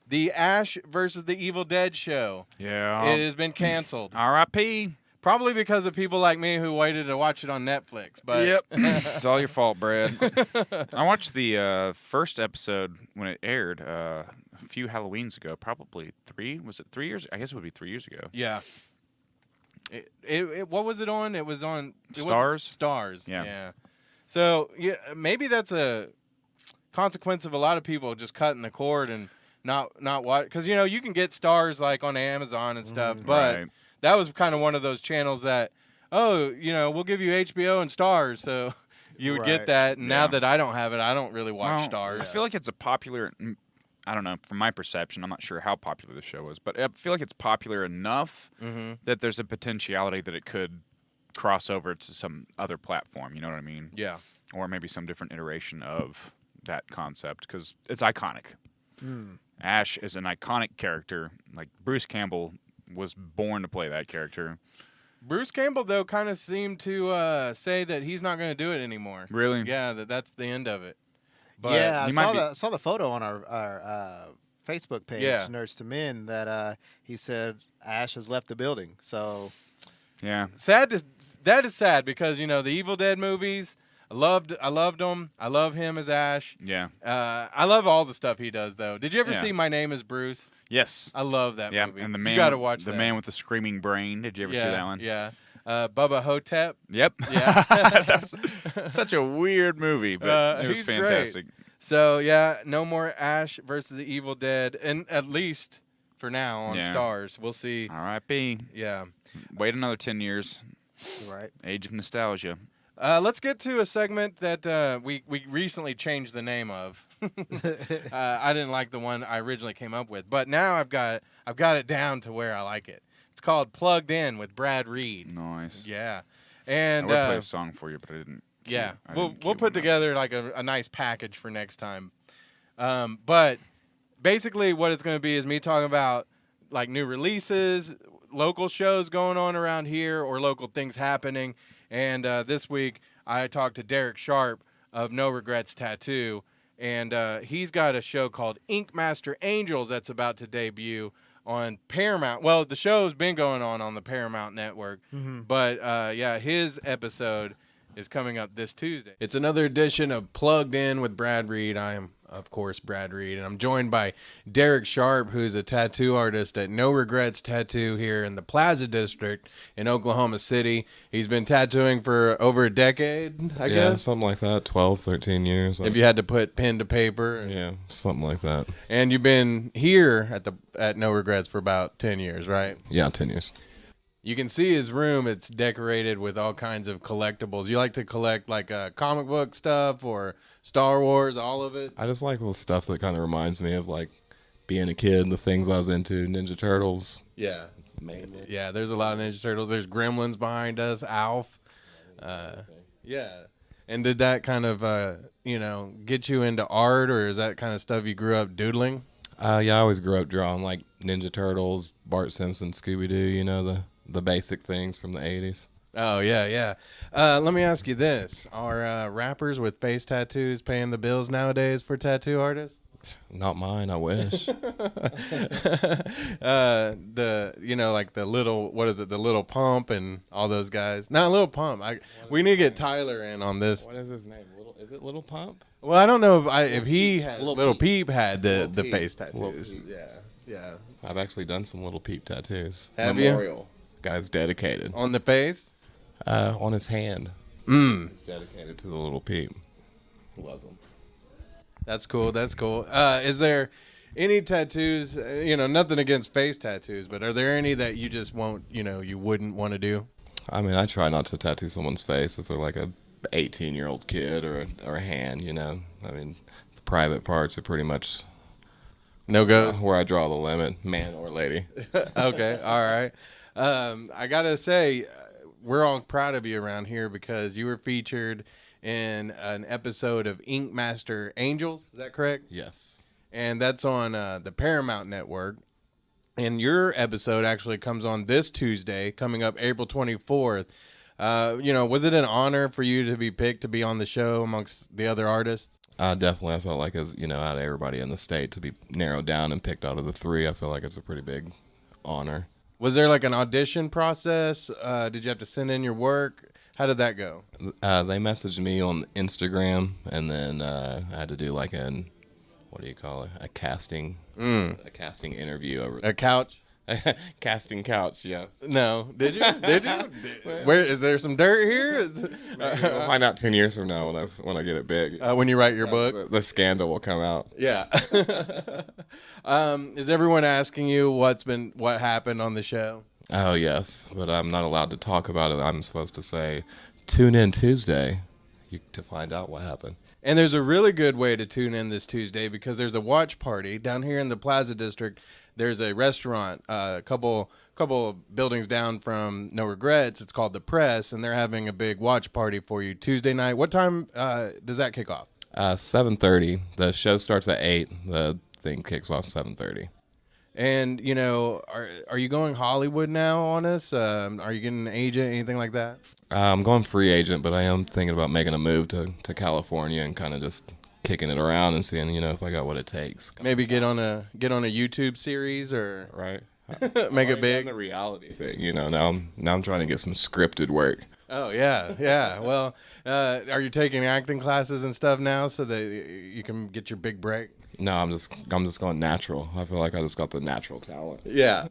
A: The Ash versus the Evil Dead show.
C: Yeah.
A: It has been canceled.
C: R.I.P.
A: Probably because of people like me who waited to watch it on Netflix. But
C: yep. It's all your fault, Brad. I watched the first episode when it aired a few Halloweens ago. Probably 3. Was it 3 years? I guess it would be 3 years ago.
A: Yeah. What was it on? It was on
C: Stars?
A: Stars.
C: Yeah.
A: Yeah. So yeah, maybe that's a consequence of a lot of people just cutting the cord and not watch, because you can get Stars like on Amazon and stuff, but
C: Right.
A: that was kind of one of those channels that we'll give you HBO and Stars, so you would get
B: Right.
A: that. And now
C: Yeah.
A: that I don't have it, I don't really watch
C: Well,
A: Stars.
C: I feel like it's a popular. I don't know. From my perception, I'm not sure how popular the show is, but I feel like it's popular enough that there's a potentiality that it could cross over to some other platform. You know what I mean?
A: Yeah.
C: Or maybe some different iteration of that concept, because it's iconic. Ash is an iconic character. Like, Bruce Campbell was born to play that character.
A: Bruce Campbell, though, kind of seemed to say that he's not going to do it anymore.
C: Really?
A: Yeah, that's the end of it. But
B: yeah,
C: you might
B: I saw the photo on our Facebook page,
A: Yeah.
B: Nerds to Men, that he said Ash has left the building. So
C: Yeah.
A: that is sad, because the Evil Dead movies, I loved them. I love him as Ash.
C: Yeah.
A: I love all the stuff he does, though. Did you ever
C: Yeah.
A: see My Name is Bruce?
C: Yes.
A: I love that
C: Yeah.
A: movie.
C: And the
A: you
C: man.
A: got to watch
C: the
A: that.
C: man with the screaming brain. Did you ever see that one?
A: Yeah. Bubba Hotep.
C: Yep.
A: Yeah.
C: That's such a weird movie, but it was
A: he's great.
C: fantastic.
A: So yeah, no more Ash versus the Evil Dead, and at least for now on
C: Yeah.
A: Stars, we'll see.
C: R.I.P.
A: Yeah.
C: Wait another 10 years.
B: right.
C: Age of nostalgia.
A: Let's get to a segment that we recently changed the name of. I didn't like the one I originally came up with, but now I've got it down to where I like it. It's called Plugged In with Brad Reed.
C: Nice.
A: Yeah,
C: I
A: and
C: would play a song for you, but I didn't.
A: yeah,
C: I
A: we'll
C: didn't cue
A: put
C: one up.
A: together like a nice package for next time. But basically, what it's going to be is me talking about like new releases, local shows going on around here, or local things happening. And this week, I talked to Derek Sharp of No Regrets Tattoo, and he's got a show called Ink Master Angels that's about to debut on Paramount. Well, the show's been going on the Paramount Network, but yeah, his episode is coming up this Tuesday. It's another edition of Plugged In with Brad Reed. I am, of course, Brad Reed, and I'm joined by Derek Sharp, who's a tattoo artist at No Regrets Tattoo here in the Plaza District in Oklahoma City. He's been tattooing for over a decade, I
G: Yeah,
A: guess,
G: something like that. 12, 13 years.
A: if you had to put pen to paper.
G: Yeah, something like that.
A: And you've been here at No Regrets for about 10 years, right?
G: Yeah, 10 years.
A: You can see his room. It's decorated with all kinds of collectibles. You like to collect like comic book stuff or Star Wars, all of it?
G: I just like the stuff that kind of reminds me of like being a kid, the things I was into, Ninja Turtles.
A: Yeah.
G: Mainly.
A: Yeah, there's a lot of Ninja Turtles. There's Gremlins behind us, Alf. Yeah. And did that kind of, get you into art, or is that kind of stuff you grew up doodling?
G: Yeah, I always grew up drawing like Ninja Turtles, Bart Simpson, Scooby-Doo, the basic things from the 80s.
A: Oh, yeah. Let me ask you this. Are rappers with face tattoos paying the bills nowadays for tattoo artists?
G: Not mine, I wish.
A: Like the little, what is it, the Little Pump and all those guys. Not Little Pump. We need to get Tyler in on this.
G: What is his name? Is it Little Pump?
A: Well, I don't know if he had,
G: Little
A: Little
G: Peep.
A: Peep had the
G: Little Peep.
A: face
G: Little
A: tattoos.
G: Peep.
A: Yeah.
G: I've actually done some Little Peep tattoos.
A: Have you?
G: Memorial. This guy's dedicated.
A: On the face?
G: On his hand. It's dedicated to the Little Peep. Loves them.
A: That's cool. Is there any tattoos, nothing against face tattoos, but are there any that you just won't, you wouldn't want to do?
G: I mean, I try not to tattoo someone's face if they're like a 18-year-old kid or a hand, I mean, the private parts are pretty much
A: No goes?
G: where I draw the limit, man or lady.
A: Okay. All right. I got to say, we're all proud of you around here because you were featured in an episode of Ink Master Angels. Is that correct?
G: Yes.
A: And that's on the Paramount Network. And your episode actually comes on this Tuesday, coming up April 24th. Was it an honor for you to be picked to be on the show amongst the other artists?
G: Definitely. I felt like, as out of everybody in the state, to be narrowed down and picked out of the three, I feel like it's a pretty big honor.
A: Was there like an audition process? Did you have to send in your work? How did that go?
G: They messaged me on Instagram, and then I had to do like a casting interview over
A: A couch?
G: Casting couch, yes.
A: No, did you? Did you? Where is there some dirt here?
G: We'll find out 10 years from now when I get it big.
A: When you write your book,
G: The scandal will come out.
A: yeah. Is everyone asking you what happened on the show?
G: Oh yes, but I'm not allowed to talk about it. I'm supposed to say, tune in Tuesday to find out what happened.
A: And there's a really good way to tune in this Tuesday because there's a watch party down here in the Plaza District. There's a restaurant, a couple buildings down from No Regrets. It's called The Press, and they're having a big watch party for you Tuesday night. What time does that kick off?
G: 7:30. The show starts at 8. The thing kicks off 7:30.
A: And, you know, are you going Hollywood now on us? Are you getting an agent, anything like that?
G: I'm going free agent, but I am thinking about making a move to California and kind of just kicking it around and seeing, if I got what it takes.
A: Maybe get on a YouTube series or
G: Right.
A: make it big.
G: The reality thing, Now I'm trying to get some scripted work.
A: Oh yeah. Well, are you taking acting classes and stuff now so that you can get your big break?
G: No, I'm just going natural. I feel like I just got the natural talent.
A: Yeah.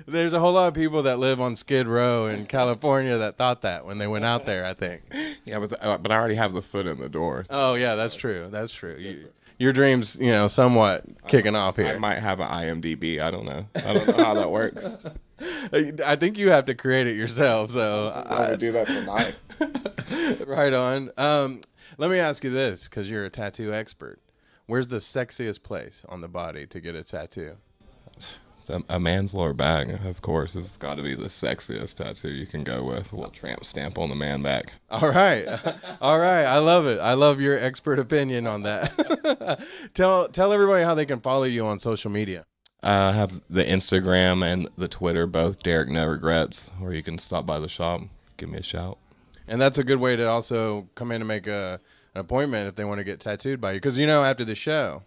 A: There's a whole lot of people that live on Skid Row in California that thought that when they went out there, I think.
G: Yeah, but I already have the foot in the door.
A: Oh yeah, that's true. That's true. Your dream's, somewhat kicking off here.
G: I might have an IMDb. I don't know. I don't know how that works.
A: I think you have to create it yourself. So
G: I'll do that tonight.
A: Right on. Let me ask you this, because you're a tattoo expert. Where's the sexiest place on the body to get a tattoo?
G: It's a man's lower back, of course. It's got to be the sexiest tattoo you can go with. A little tramp stamp on the man back.
A: All right. I love it. I love your expert opinion on that. Tell everybody how they can follow you on social media.
G: I have the Instagram and the Twitter, both Derek No Regrets, or you can stop by the shop, give me a shout.
A: And that's a good way to also come in and make an appointment if they want to get tattooed by you. Because, after the show,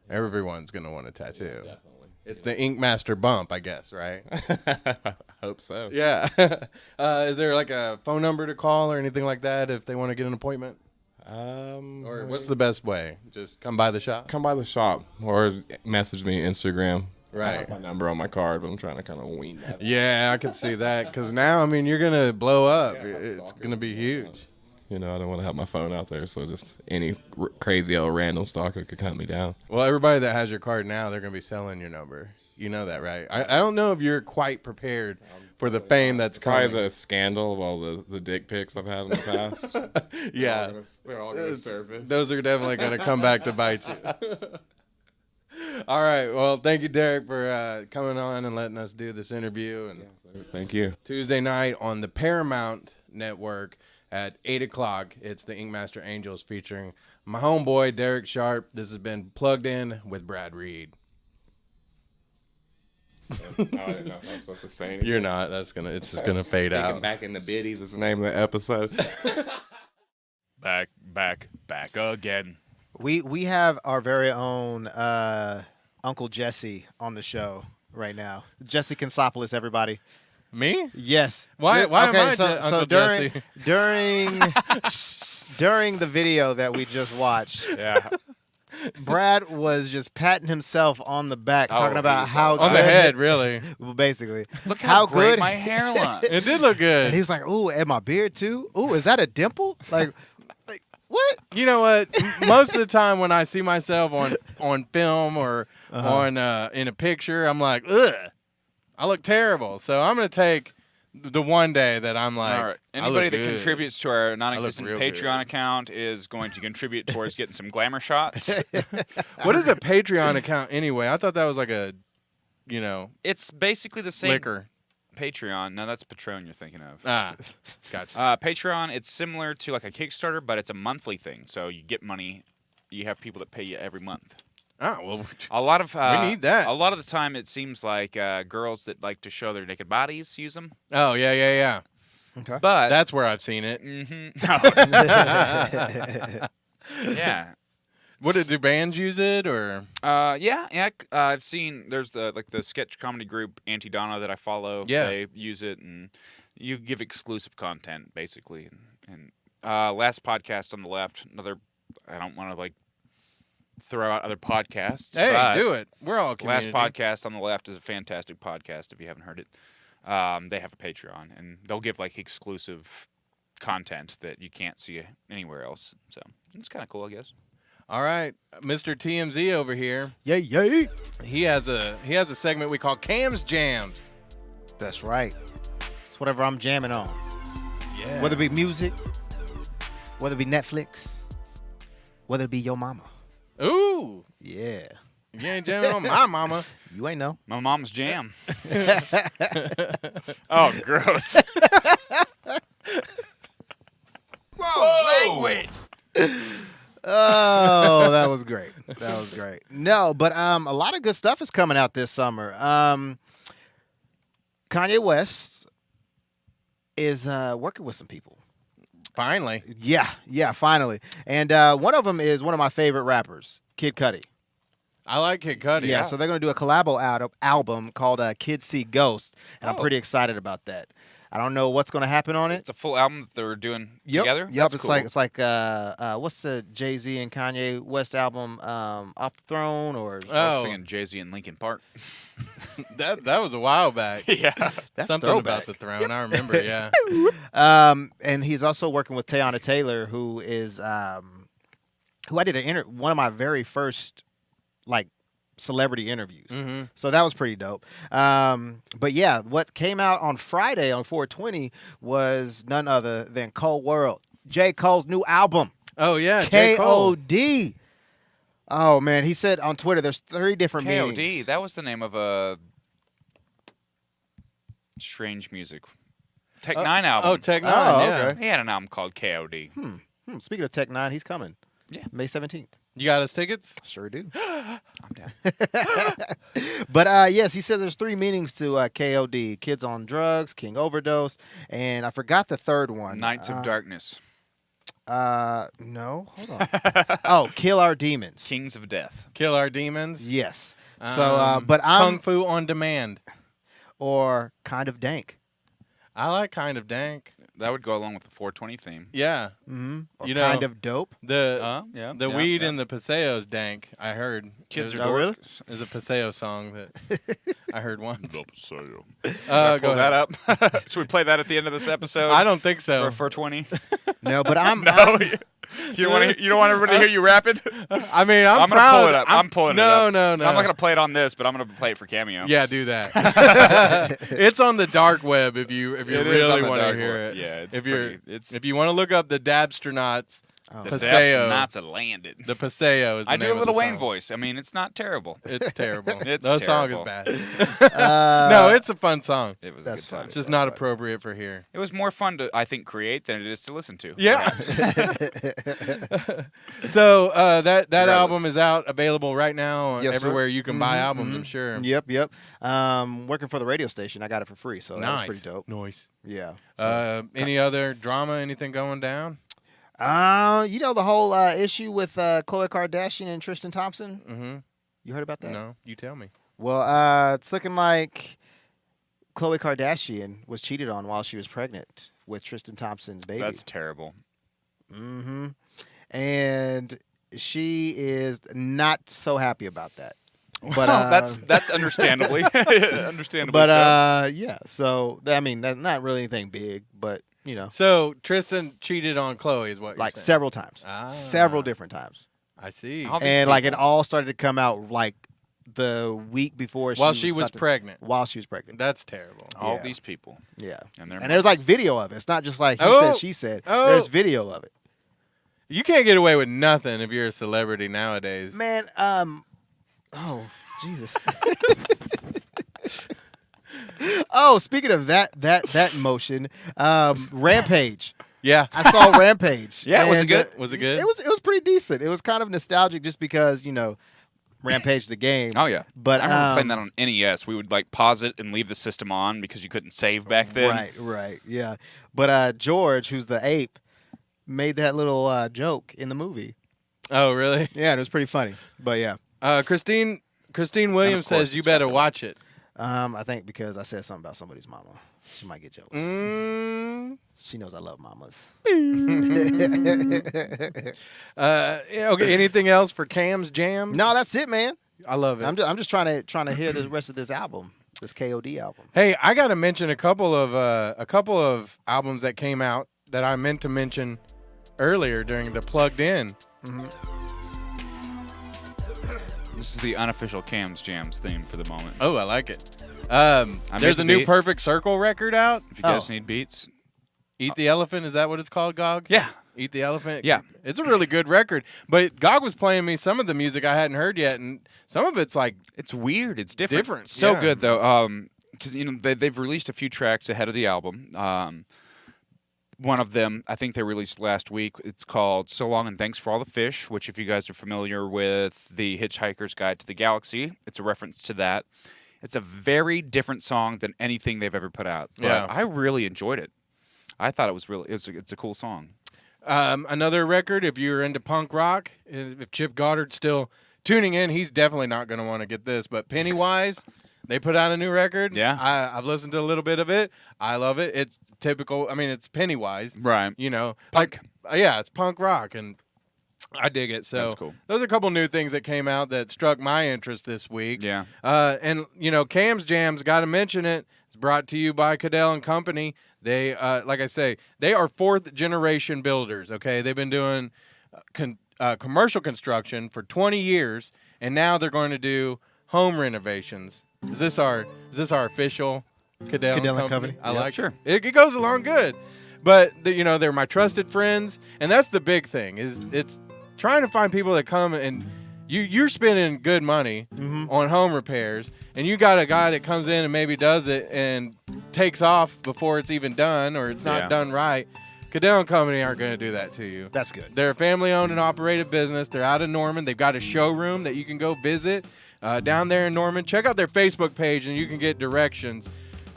A: everyone's going to want a tattoo. Yeah, definitely. It's the Ink Master bump, I guess, right?
G: Hope so.
A: Yeah. Is there like a phone number to call or anything like that if they want to get an appointment? Or what's the best way? Just come by the shop?
G: Come by the shop or message me Instagram.
A: Right.
G: I have my number on my card, but I'm trying to kind of wean that.
A: Yeah, I can see that. Because now, you're going to blow up. It's going to be huge.
G: I don't want to have my phone out there, so just any crazy old random stalker could cut me down.
A: Well, everybody that has your card now, they're going to be selling your number. You know that, right? I don't know if you're quite prepared for the fame that's coming.
G: Probably the scandal of all the dick pics I've had in the past.
A: Yeah.
G: They're all going to surface.
A: Those are definitely going to come back to bite you. All right. Well, thank you, Derek, for coming on and letting us do this interview. And
G: thank you.
A: Tuesday night on the Paramount Network at 8 o'clock, it's the Ink Master Angels featuring my homeboy, Derek Sharp. This has been Plugged In with Brad Reed.
G: I didn't know if I was supposed to say anything.
A: You're not. It's just gonna fade out.
G: Back in the biddies is the name of the episode.
C: Back again.
B: We have our very own Uncle Jesse on the show right now. Jesse Kinsopoulos, everybody.
A: Me?
B: Yes.
A: Why
B: okay,
A: am I
B: so
A: Uncle
B: during
A: Jesse?
B: during the video that we just watched,
C: Yeah.
B: Brad was just patting himself on the back, talking about how
A: on the
B: good-
A: head, really.
B: Well, basically,
C: Look how great
B: good
C: my hairline.
A: It did look good.
B: And he was like, "Ooh, and my beard too. Ooh, is that a dimple? Like what?"
A: You know what? Most of the time when I see myself on film or on in a picture, I'm like, ugh, I look terrible. So I'm gonna take the one day that I'm like,
C: All right.
A: I
C: Anybody
A: look
C: that
A: good.
C: contributes to our non-existent
A: real
C: Patreon
A: good.
C: account is going to contribute towards getting some glamour shots.
A: What is a Patreon account anyway? I thought that was like a,
C: It's basically the same
A: liquor.
C: Patreon. No, that's Patron you're thinking of.
A: Ah, gotcha.
C: Patreon, it's similar to like a Kickstarter, but it's a monthly thing. So you get money. You have people that pay you every month.
A: Oh well,
C: A lot of
A: we need that.
C: A lot of the time, it seems like girls that like to show their naked bodies use them.
A: Oh yeah.
B: Okay.
C: But
A: That's where I've seen it.
C: yeah,
A: Do bands use it or?
C: yeah. I've seen there's the sketch comedy group Auntie Donna that I follow.
A: Yeah.
C: They use it, and you give exclusive content basically. And last podcast on the left, I don't want to throw out other podcasts.
A: Hey,
C: but
A: do it. We're all community.
C: Last Podcast on the Left is a fantastic podcast. If you haven't heard it, they have a Patreon, and they'll give like exclusive content that you can't see anywhere else. So it's kind of cool, I guess.
A: All right, Mr. TMZ over here.
B: Yay, yay.
A: He has a segment we call Cam's Jams.
B: That's right. It's whatever I'm jamming on.
A: Yeah.
B: Whether it be music, whether it be Netflix, whether it be your mama.
A: Ooh,
B: Yeah.
A: you ain't jamming on my mama.
B: You ain't know.
C: My mom's jam. Oh, gross.
B: Whoa, language. Oh, that was great. That was great. No, but a lot of good stuff is coming out this summer. Kanye West is working with some people.
A: Finally.
B: Yeah, finally. And one of them is one of my favorite rappers, Kid Cudi.
A: I like Kid Cudi.
B: Yeah, so they're going to do a collabo album called Kids See Ghost, and I'm pretty excited about that. I don't know what's going to happen on it.
C: It's a full album that they're doing together.
B: Yep.
C: That's
B: It's
C: cool.
B: like what's the Jay-Z and Kanye West album? Off the Throne or
C: I was singing Jay-Z and Linkin Park.
A: that was a while back.
C: Yeah.
B: that's
A: Something
B: throwback.
A: about the throne. I remember. Yeah.
B: And he's also working with Teyana Taylor, who is who I did one of my very first like celebrity interviews.
A: Mm-hmm.
B: So that was pretty dope. But yeah, what came out on Friday on 420 was none other than Cold World, J. Cole's new album.
A: Oh yeah. J. Cole.
B: KOD. Oh man, he said on Twitter there's 3 different
C: KOD.
B: meanings.
C: That was the name of a strange music. Tech Nine album.
A: Oh, Tech 9.
B: Oh,
A: yeah.
B: okay.
C: He had an album called KOD.
B: Speaking of Tech 9, he's coming.
C: Yeah.
B: May 17th.
A: You got us tickets?
B: Sure do.
C: I'm down.
B: But yes, he said there's 3 meanings to KOD: kids on drugs, king overdose, and I forgot the third one.
C: Knights of Darkness.
B: No, hold on. Oh, kill our demons.
C: Kings of Death.
A: Kill our demons.
B: Yes. So, but
A: Kung
B: I'm
A: Fu on Demand.
B: or kind of dank.
A: I like kind of dank.
C: That would go along with the 420 theme.
A: Yeah.
B: Or
A: You know,
B: kind of dope.
A: The
C: Yeah.
A: the weed in the Paseo's dank. I heard.
C: Kids
A: There's
C: are
B: Oh, really?
A: There's a Paseo song that I heard once.
C: Pull
A: Go
C: that
A: ahead.
C: up. Should we play that at the end of this episode?
A: I don't think so.
C: For 420.
B: No, but I'm.
C: No. You don't want everybody to hear you rapping?
A: I mean, I'm
C: I'm gonna
A: proud.
C: pull it up. I'm pulling it
A: no,
C: up.
A: No, no,
C: I'm not gonna play it on this, but I'm gonna play it for Cameo.
A: Yeah, do that. It's on the dark web if you
C: It is on
A: really
C: the
A: want to
C: dark
A: hear
C: web.
A: it.
C: Yeah, it's
A: if you want to look up the Dabstronauts,
C: The
A: Paseo.
C: Knots have landed.
A: The Paseo is the
C: I
A: name
C: do a
A: of
C: Little
A: the
C: Wayne
A: song.
C: voice. I mean, it's not terrible.
A: It's terrible.
C: It's
A: the song is
C: terrible.
A: bad. No, it's a fun song.
C: It was
B: That's
C: a good time.
B: fine.
A: It's just not appropriate for here.
C: It was more fun to, I think, create than it is to listen to.
A: Yeah. So that
C: Regardless.
A: album is out, available right now
B: Yes, sir.
A: everywhere you can buy albums. I'm sure.
B: Yep. Working for the radio station, I got it for free, so that was
A: Nice.
B: pretty dope.
A: Nice.
B: Yeah.
A: Any other drama? Anything going down?
B: You know the whole issue with Khloe Kardashian and Tristan Thompson.
A: Mm-hmm.
B: You heard about that?
A: No, you tell me.
B: Well, it's looking like Khloe Kardashian was cheated on while she was pregnant with Tristan Thompson's baby.
C: That's terrible.
B: Mm-hmm. And she is not so happy about that. But
C: That's understandably understandably
B: but
C: so.
B: yeah. So I mean, that's not really anything big, but you know,
A: So Tristan cheated on Chloe, is what you're
B: like
A: saying?
B: several times,
A: Ah.
B: several different times,
A: I see.
C: All these
B: and like it
C: people.
B: all started to come out like the week before
A: While she was
B: about to-
A: pregnant.
B: While she was pregnant.
A: That's terrible.
C: All
B: yeah.
C: these people.
B: Yeah.
C: And they're
B: And there's like video of it. It's not just like he
A: Oh.
B: said, she said.
A: Oh.
B: There's video of it.
A: You can't get away with nothing if you're a celebrity nowadays.
B: Man, oh, Jesus. Oh, speaking of that motion, Rampage.
A: Yeah.
B: I saw Rampage.
C: Yeah, was it
B: and,
C: good?
A: Was it good?
B: It was pretty decent. It was kind of nostalgic just because, you know, Rampage the game.
C: Oh yeah,
B: But
C: I remember playing that on NES. We would like pause it and leave the system on because you couldn't save back then.
B: Right, yeah. But George, who's the ape, made that little joke in the movie.
A: Oh, really?
B: Yeah, it was pretty funny. But yeah,
A: Christine Williams
C: course
A: says you
C: it's
A: better
C: got the-
A: watch it.
B: I think because I said something about somebody's mama. She might get jealous. She knows I love mamas.
A: Yeah, okay. Anything else for Cam's Jams?
B: No, that's it, man.
A: I love it.
B: I'm just trying to hear the rest of this album, this KOD album.
A: Hey, I got to mention a couple of albums that came out that I meant to mention earlier during the Plugged In.
B: Mm-hmm.
C: This is the unofficial Cam's Jams theme for the moment.
A: Oh, I like it.
C: made
A: There's
C: the
A: a new
C: beat.
A: Perfect Circle record out.
C: If you guys need beats,
A: Eat the Elephant, is that what it's called, Gog?
C: yeah.
A: Eat the Elephant?
C: Yeah.
A: It's a really good record. But Gog was playing me some of the music I hadn't heard yet, and some of it's like
C: It's weird. It's different.
A: Different,
C: So
A: yeah.
C: good though. Because they've released a few tracks ahead of the album. One of them, I think they released last week. It's called "So Long and Thanks for All the Fish," which, if you guys are familiar with the Hitchhiker's Guide to the Galaxy, it's a reference to that. It's a very different song than anything they've ever put out. But
A: Yeah.
C: I really enjoyed it. I thought it was really. It's a cool song.
A: another record, if you're into punk rock, if Chip Goddard's still tuning in, he's definitely not going to want to get this. But Pennywise, they put out a new record.
C: Yeah.
A: I've listened to a little bit of it. I love it. It's typical. I mean, it's Pennywise.
C: Right.
A: You know,
C: Punk.
A: yeah, it's punk rock, and I dig it. So
C: That's cool.
A: Those are a couple new things that came out that struck my interest this week.
C: Yeah.
A: And you know, Cam's Jams, got to mention it. It's brought to you by Cadell and Company. They, like I say, they are fourth generation builders. Okay, they've been doing commercial construction for 20 years, and now they're going to do home renovations. Is this our official Cadell and Company? I like
C: sure.
A: it. It goes along good. But they're my trusted friends, and that's the big thing. It's trying to find people that come and you're spending good money on home repairs, and you got a guy that comes in and maybe does it and takes off before it's even done or it's not done right. Cadell and Company aren't going to do that to you.
B: That's good.
A: They're a family-owned and operated business. They're out of Norman. They've got a showroom that you can go visit down there in Norman. Check out their Facebook page, and you can get directions.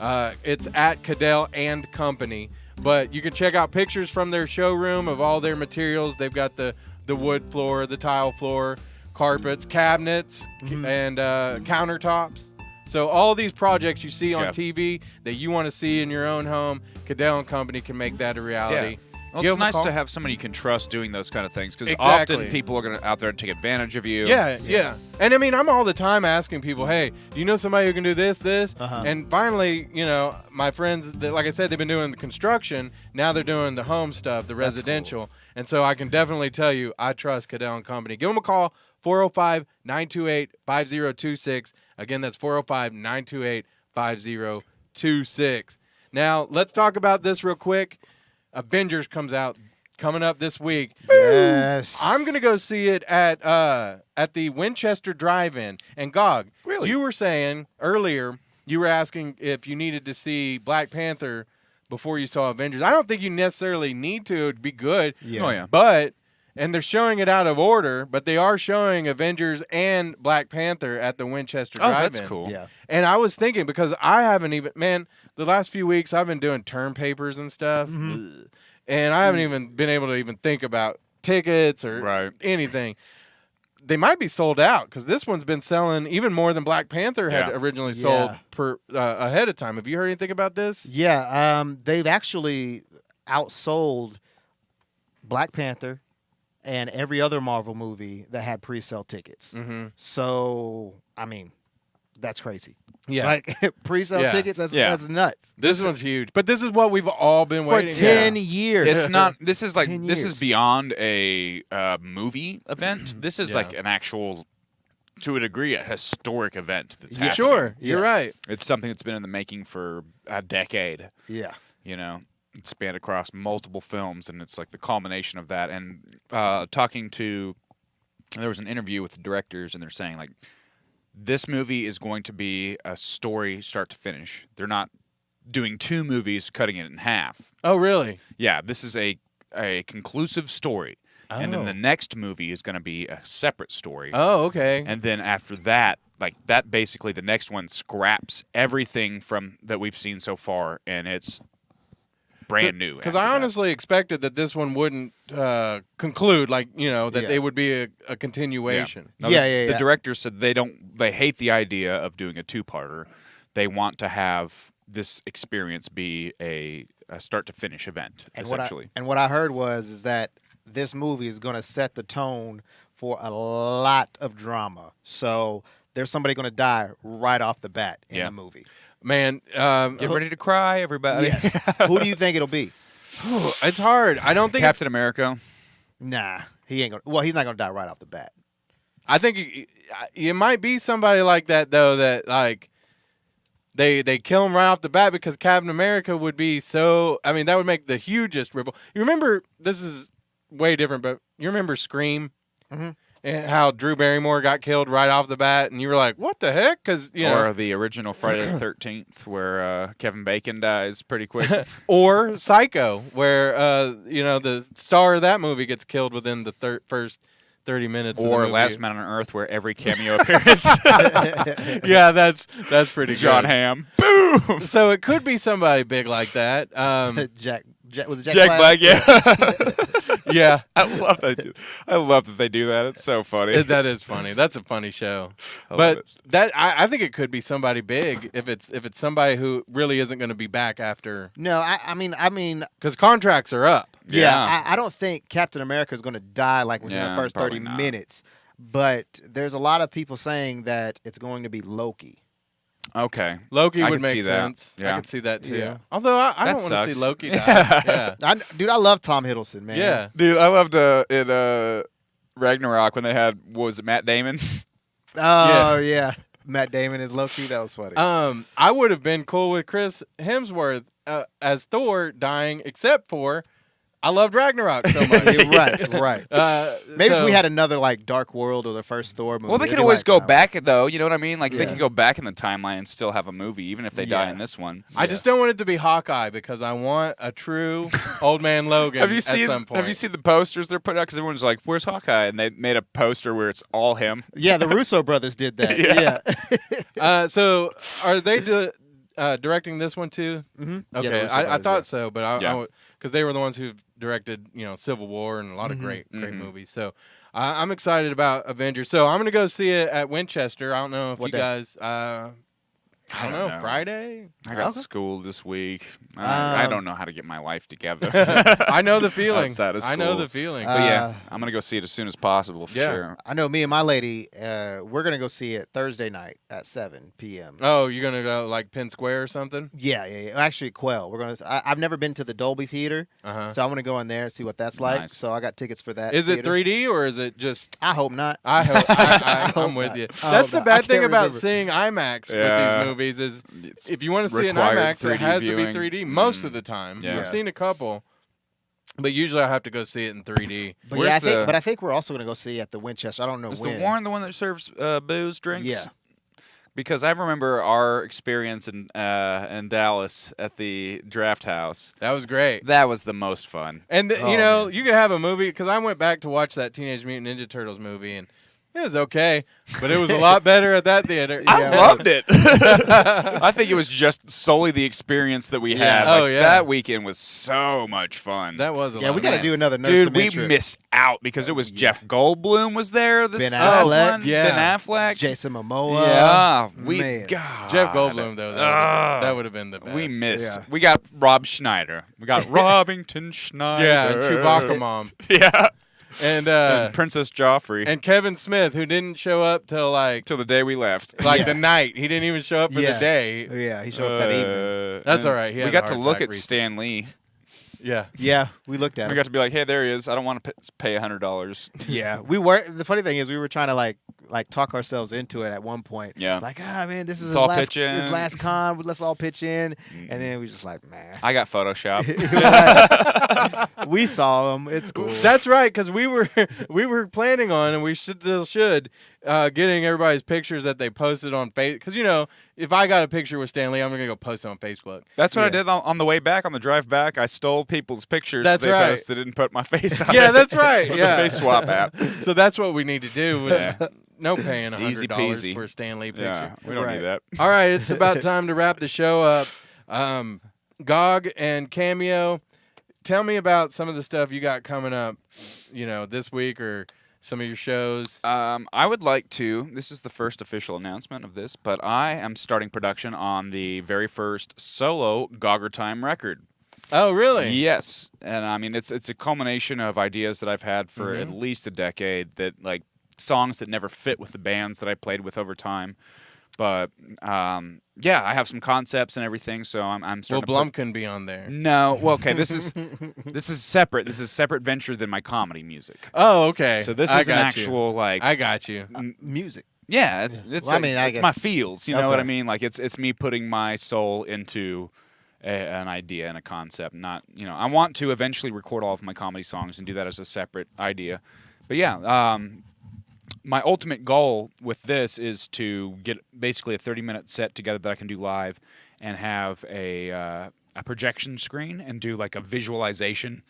A: It's at Cadell and Company. But you can check out pictures from their showroom of all their materials. They've got the wood floor, the tile floor, carpets, cabinets, and countertops. So all these projects you see on TV that you want to see in your own home, Cadell and Company can make that a reality.
C: Yeah. Well,
A: Give
C: it's
A: them a
C: nice
A: call.
C: to have somebody you can trust doing those kind of things, because
A: Exactly.
C: often people are going to out there to take advantage of you.
A: Yeah. And I mean, I'm all the time asking people, hey, do you know somebody who can do this? And finally, my friends, like I said, they've been doing the construction. Now they're doing the home stuff, the residential.
B: cool.
A: And so I can definitely tell you, I trust Cadell and Company. Give them a call, 405-928-5026. Again, that's 405-928-5026. Now, let's talk about this real quick. Avengers coming up this week.
B: Yes.
A: I'm gonna go see it at the Winchester Drive-In. And Gog, you were saying earlier, you were asking if you needed to see Black Panther before you saw Avengers. I don't think you necessarily need to. It'd be good.
B: Yeah.
C: Oh, yeah.
A: And they're showing it out of order, but they are showing Avengers and Black Panther at the Winchester
C: Oh,
A: Drive-In.
C: that's cool.
B: Yeah.
A: And I was thinking, because I haven't even, the last few weeks I've been doing term papers and stuff. And I haven't even been able to even think about tickets or anything. They might be sold out, because this one's been selling even more than Black Panther had originally sold ahead of time. Have you heard anything about this?
B: Yeah. They've actually outsold Black Panther and every other Marvel movie that had pre-sale tickets. So, I mean, that's crazy.
A: Yeah.
B: Like, pre-sale tickets, that's nuts.
A: This one's huge. But this is what we've all been
B: For
A: waiting
B: 10 years.
C: It's not. This is
B: 10
C: this
B: years.
C: is beyond a movie event. This is like an actual, to a degree, a historic event that's happening.
A: Sure. You're right.
C: It's something that's been in the making for a decade.
B: Yeah.
C: It's spanned across multiple films, and it's like the culmination of that. And there was an interview with the directors, and they're saying, like, this movie is going to be a story start to finish. They're not doing two movies, cutting it in half.
A: Oh, really?
C: Yeah, this is a conclusive story. And then the next movie is going to be a separate story.
A: Oh, okay.
C: And then after that, basically the next one scraps everything from that we've seen so far, and it's brand new.
A: Because I honestly expected that this one wouldn't conclude, that they would be a continuation.
C: No,
B: Yeah.
C: The director said they hate the idea of doing a two-parter. They want to have this experience be a start to finish event, essentially.
B: What I heard is that this movie is going to set the tone for a lot of drama. So there's somebody going to die right off the bat in the movie.
A: Man,
C: get ready to cry, everybody.
B: Yes. Who do you think it'll be?
A: It's hard. I don't think
C: Captain America.
B: Nah, he ain't gonna. Well, he's not gonna die right off the bat.
A: I think it might be somebody like that though. That like they kill him right off the bat because Captain America would be so. I mean, that would make the hugest ripple. You remember? This is way different, but you remember Scream? Mm-hmm. And how Drew Barrymore got killed right off the bat, and you were like, "What the heck?" Because
C: or the original Friday the 13th, where Kevin Bacon dies pretty quick,
A: or Psycho, where the star of that movie gets killed within the first 30 minutes,
C: or
A: of the movie.
C: Last Man on Earth, where every cameo appearance.
A: Yeah, that's pretty good.
C: John Hamm. Boom.
A: So it could be somebody big like that.
B: Jack was it
C: Jack Black? Yeah.
A: Yeah,
C: I love that they do that. It's so funny.
A: That is funny. That's a funny show. But I think it could be somebody big if it's somebody who really isn't going to be back after.
B: No, I mean,
A: because contracts are up.
B: Yeah, I don't think Captain America is going to die like within the first 30 minutes. But there's a lot of people saying that it's going to be Loki.
C: Okay,
A: Loki
C: I
A: would make sense.
C: Yeah.
A: I could see that too.
B: Yeah.
A: Although I don't want to see Loki die. Yeah.
B: Dude, I love Tom Hiddleston, man.
A: Yeah.
C: Dude, I loved in Ragnarok when they had, what was it, Matt Damon?
B: Oh yeah. Matt Damon as Loki. That was funny.
A: I would have been cool with Chris Hemsworth as Thor dying, except for I loved Ragnarok so much.
B: Right. Maybe if we had another like Dark World or the first Thor movie.
C: Well, they can always go back, though. You know what I mean? Like, they can go back in the timeline and still have a movie, even if they die in this one.
A: I just don't want it to be Hawkeye because I want a true Old Man Logan at some point.
C: Have you seen the posters they're putting out? Because everyone's like, where's Hawkeye? And they made a poster where it's all him.
B: Yeah, the Russo brothers did that. Yeah.
A: So are they directing this one too?
B: Mm-hmm.
A: Okay,
B: Yeah,
A: I thought so, but
C: Yeah.
A: because they were the ones who directed, Civil War and a lot of great movies. So I'm excited about Avengers. So I'm gonna go see it at Winchester. I don't know if
B: What
A: you
B: day?
A: guys. I don't know. Friday.
C: I got school this week. I don't know how to get my life together.
A: I know the feeling.
C: Outside of
A: I know
C: school.
A: the feeling.
C: But yeah, I'm going to go see it as soon as possible for sure.
B: I know me and my lady, we're going to go see it Thursday night at 7 p.m.
A: Oh, you're gonna go like Penn Square or something?
B: Yeah. Actually, Quell. We're going to. I've never been to the Dolby Theater, so I want to go in there and see what that's like.
C: Nice.
B: So I got tickets for that.
A: Is it
B: theater.
A: 3D or is it just?
B: I hope not.
A: I hope. I'm with you. That's the bad thing about seeing IMAX with these movies is if you want to see an IMAX, it has to be 3D most of the time.
C: Yeah.
A: I've seen a couple, but usually I have to go see it in 3D.
B: But I think we're also going to go see at the Winchester. I don't know
C: Is
B: when.
C: the Warren the one that serves booze, drinks?
B: Yeah.
C: Because I remember our experience in Dallas at the Draft House.
A: That was great.
C: That was the most fun.
A: And you could have a movie because I went back to watch that Teenage Mutant Ninja Turtles movie and it was okay, but it was a lot better at that theater.
C: I loved it. I think it was just solely the experience that we had. That weekend was so much fun.
A: That was a lot.
B: Yeah, we got to do another Nerdz
C: Dude, we
B: trip.
C: missed out because it was Jeff Goldblum was there. This
B: Ben
C: last
B: Affleck.
C: one.
A: Yeah.
C: Ben Affleck.
B: Jason Momoa.
C: Yeah,
B: Man.
A: Jeff Goldblum though. That would have been the best.
C: We missed.
B: Yeah.
C: We got Rob Schneider. We got Robington Schneider.
A: Yeah, and Chewbacca mom.
C: Yeah.
A: And
C: Princess Joffrey.
A: and Kevin Smith, who didn't show up till
C: till the day we left.
A: the night. He didn't even show up for the day.
B: Yeah, he showed up that evening.
A: That's
C: and
A: all right. He
C: We
A: had
C: got
A: a
C: to
A: heart
C: look
A: attack
C: at
A: recently.
C: Stan Lee.
A: Yeah.
B: Yeah, we looked at
C: We
B: him.
C: got to be like, hey, there he is. I don't want to pay $100.
B: Yeah, we were. The funny thing is, we were trying to like talk ourselves into it at one point.
C: Yeah.
B: Like, man, this is
C: Let's all
B: his
C: pitch in.
B: last con. Let's all pitch in. And then we just like, man.
C: I got Photoshop.
B: We saw him. It's cool.
A: That's right, because we were planning on, and we should getting everybody's pictures that they posted on Facebook. Because if I got a picture with Stan Lee, I'm gonna go post it on Facebook.
C: That's what I did on the way back, on the drive back. I stole people's pictures
A: That's
C: they
A: right.
C: posted and put my face on it.
A: Yeah, that's right.
C: With
A: Yeah,
C: the face swap app.
A: So that's what we need to do. Is no paying
C: Easy
A: $100
C: peasy.
A: for a Stan Lee picture.
C: Yeah, we don't need that.
A: All right, it's about time to wrap the show up. GOG and Cameo, tell me about some of the stuff you got coming up, this week or some of your shows?
C: I would like to. This is the first official announcement of this, but I am starting production on the very first solo Gogger Time record.
A: Oh, really?
C: Yes, and I mean it's a culmination of ideas that I've had for at least a decade. That like songs that never fit with the bands that I played with over time. But yeah, I have some concepts and everything, so I'm starting.
A: Well, Blum can be on there.
C: No, well, okay. This is separate. This is a separate venture than my comedy music.
A: Oh, okay.
C: So this is an actual like.
A: I got you.
B: Music.
C: Yeah, it's
B: Well, I mean, I
C: it's
B: guess-
C: my feels. You know
B: Okay.
C: what I mean? Like it's me putting my soul into an idea and a concept. Not I want to eventually record all of my comedy songs and do that as a separate idea. But yeah, my ultimate goal with this is to get basically a 30-minute set together that I can do live, and have a projection screen and do like a visualization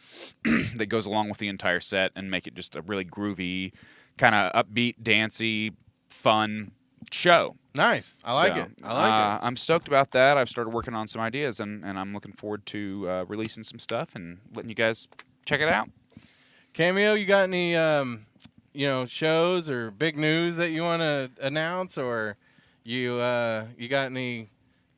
C: that goes along with the entire set and make it just a really groovy, kind of upbeat, dancey, fun show.
A: Nice. I like it.
C: I'm stoked about that. I've started working on some ideas, and I'm looking forward to releasing some stuff and letting you guys check it out.
A: Cameo, you got any shows or big news that you want to announce, or you got any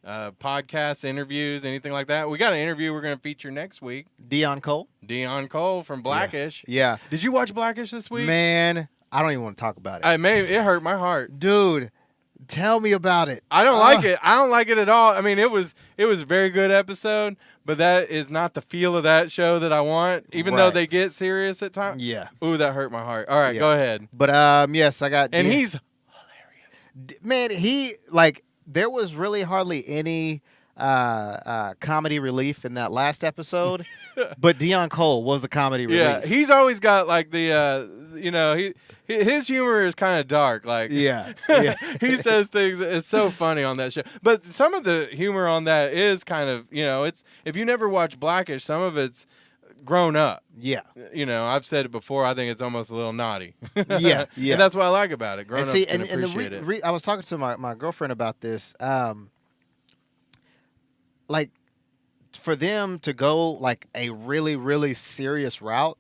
A: podcasts, interviews, anything like that? We got an interview we're going to feature next week.
B: Dion Cole.
A: Dion Cole from Blackish.
B: Yeah.
A: Did you watch Blackish this week?
B: Man, I don't even want to talk about it.
A: It hurt my heart.
B: Dude, tell me about it.
A: I don't like it. I don't like it at all. I mean, it was a very good episode, but that is not the feel of that show that I want, even though
B: Right.
A: they get serious at times.
B: Yeah.
A: Ooh, that hurt my heart. All right,
B: Yeah.
A: go ahead.
B: But yes, I got.
A: And he's
B: man, there was really hardly any comedy relief in that last episode, but Dion Cole was the comedy relief.
A: yeah, he's always got like the his humor is kind of dark. Like
B: Yeah.
A: he says things. It's so funny on that show. But some of the humor on that is kind of it's if you never watch Blackish, some of it's grown up.
B: Yeah.
A: I've said it before. I think it's almost a little naughty.
B: Yeah.
A: And that's what I like about it. Grown
B: And
A: ups
B: see,
A: can
B: and
A: appreciate it.
B: I was talking to my girlfriend about this. Like, for them to go like a really, really serious route,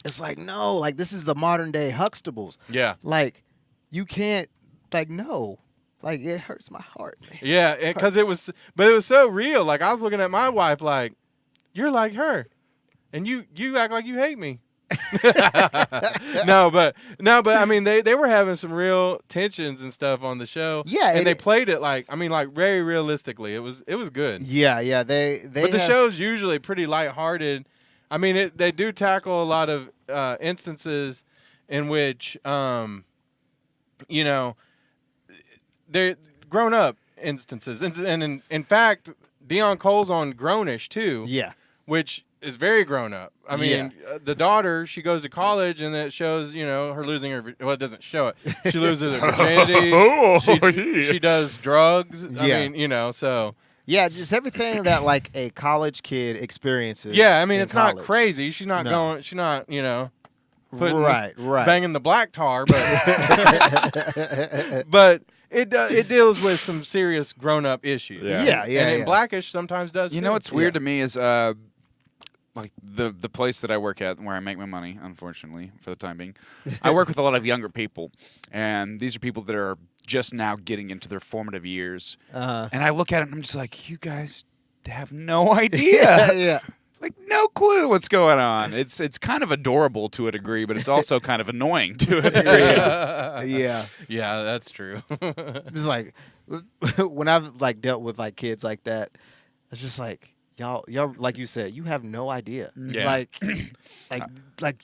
B: it's like, no, like this is the modern day Huxtables.
A: Yeah.
B: Like, you can't, like, no. Like, it hurts my heart. Man.
A: Yeah, because it was so real. Like, I was looking at my wife like, you're like her, and you act like you hate me. No, but I mean, they were having some real tensions and stuff on the show.
B: Yeah,
A: and they played it like very realistically. It was good.
B: Yeah. They
A: But the show's usually pretty lighthearted. I mean, they do tackle a lot of instances in which they're grown up instances, and in fact, Dion Cole's on Grownish too.
B: Yeah.
A: Which is very grown up. I mean, the daughter, she goes to college, and it shows, her losing her. Well, it doesn't show it. She loses her virginity. She does drugs.
B: Yeah.
A: I mean, so.
B: Yeah, just everything that like a college kid experiences.
A: Yeah, I mean,
B: in
A: it's
B: college.
A: not crazy. She's not going. She's not, putting,
B: right,
A: banging the black tar, but but it deals with some serious grown up issues.
B: Yeah.
A: And Blackish sometimes does.
C: You
A: too.
C: know what's weird to me is like the place that I work at, where I make my money, unfortunately, for the time being, I work with a lot of younger people, and these are people that are just now getting into their formative years. And I look at it and I'm just like, you guys have no idea.
B: Yeah.
C: Like, no clue what's going on. It's kind of adorable to a degree, but it's also kind of annoying to a degree.
A: Yeah, that's true.
B: Just like when I've like dealt with like kids like that, it's just like y'all like you said, you have no idea.
A: Yeah.
B: Like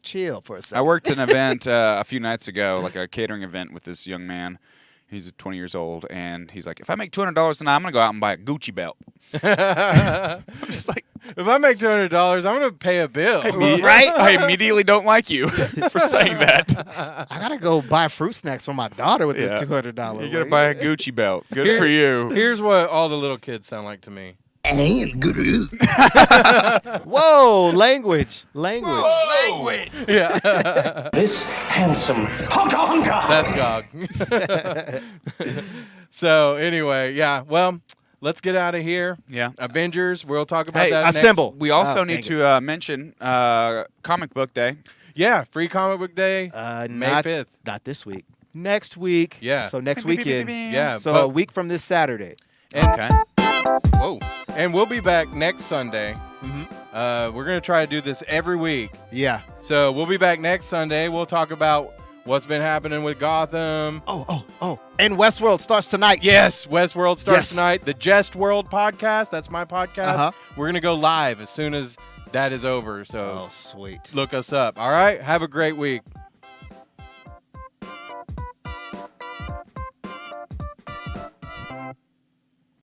B: chill for a second.
C: I worked an event a few nights ago, like a catering event with this young man. He's 20 years old, and he's like, if I make $200 tonight, I'm going to go out and buy a Gucci belt. I'm just like,
A: if I make $200, I'm going to pay a bill.
B: Right?
C: I immediately don't like you for saying that.
B: I gotta go buy fruit snacks for my daughter with this $200.
C: You got to buy a Gucci belt. Good for you.
A: Here's what all the little kids sound like to me.
B: Whoa, language.
A: Yeah.
H: This handsome honka.
A: That's Gog. So anyway, yeah. Well, let's get out of here.
C: Yeah.
A: Avengers. We'll talk about
C: Hey,
A: that next.
B: assemble.
C: We also
B: Oh,
C: need
B: dang
C: to mention Comic Book Day.
A: Yeah, free comic book day, May 5th.
B: Not this week. Next week.
A: Yeah.
B: So next weekend.
A: Yeah.
B: So a week from this Saturday.
A: And,
C: Okay.
A: Whoa. And we'll be back next Sunday. We're going to try to do this every week.
B: Yeah.
A: So we'll be back next Sunday. We'll talk about what's been happening with Gotham.
B: Oh. And Westworld starts tonight.
A: Yes, Westworld starts tonight. The Jest World podcast. That's my podcast. We're going to go live as soon as that is over. So
B: sweet.
A: look us up. All right. Have a great week.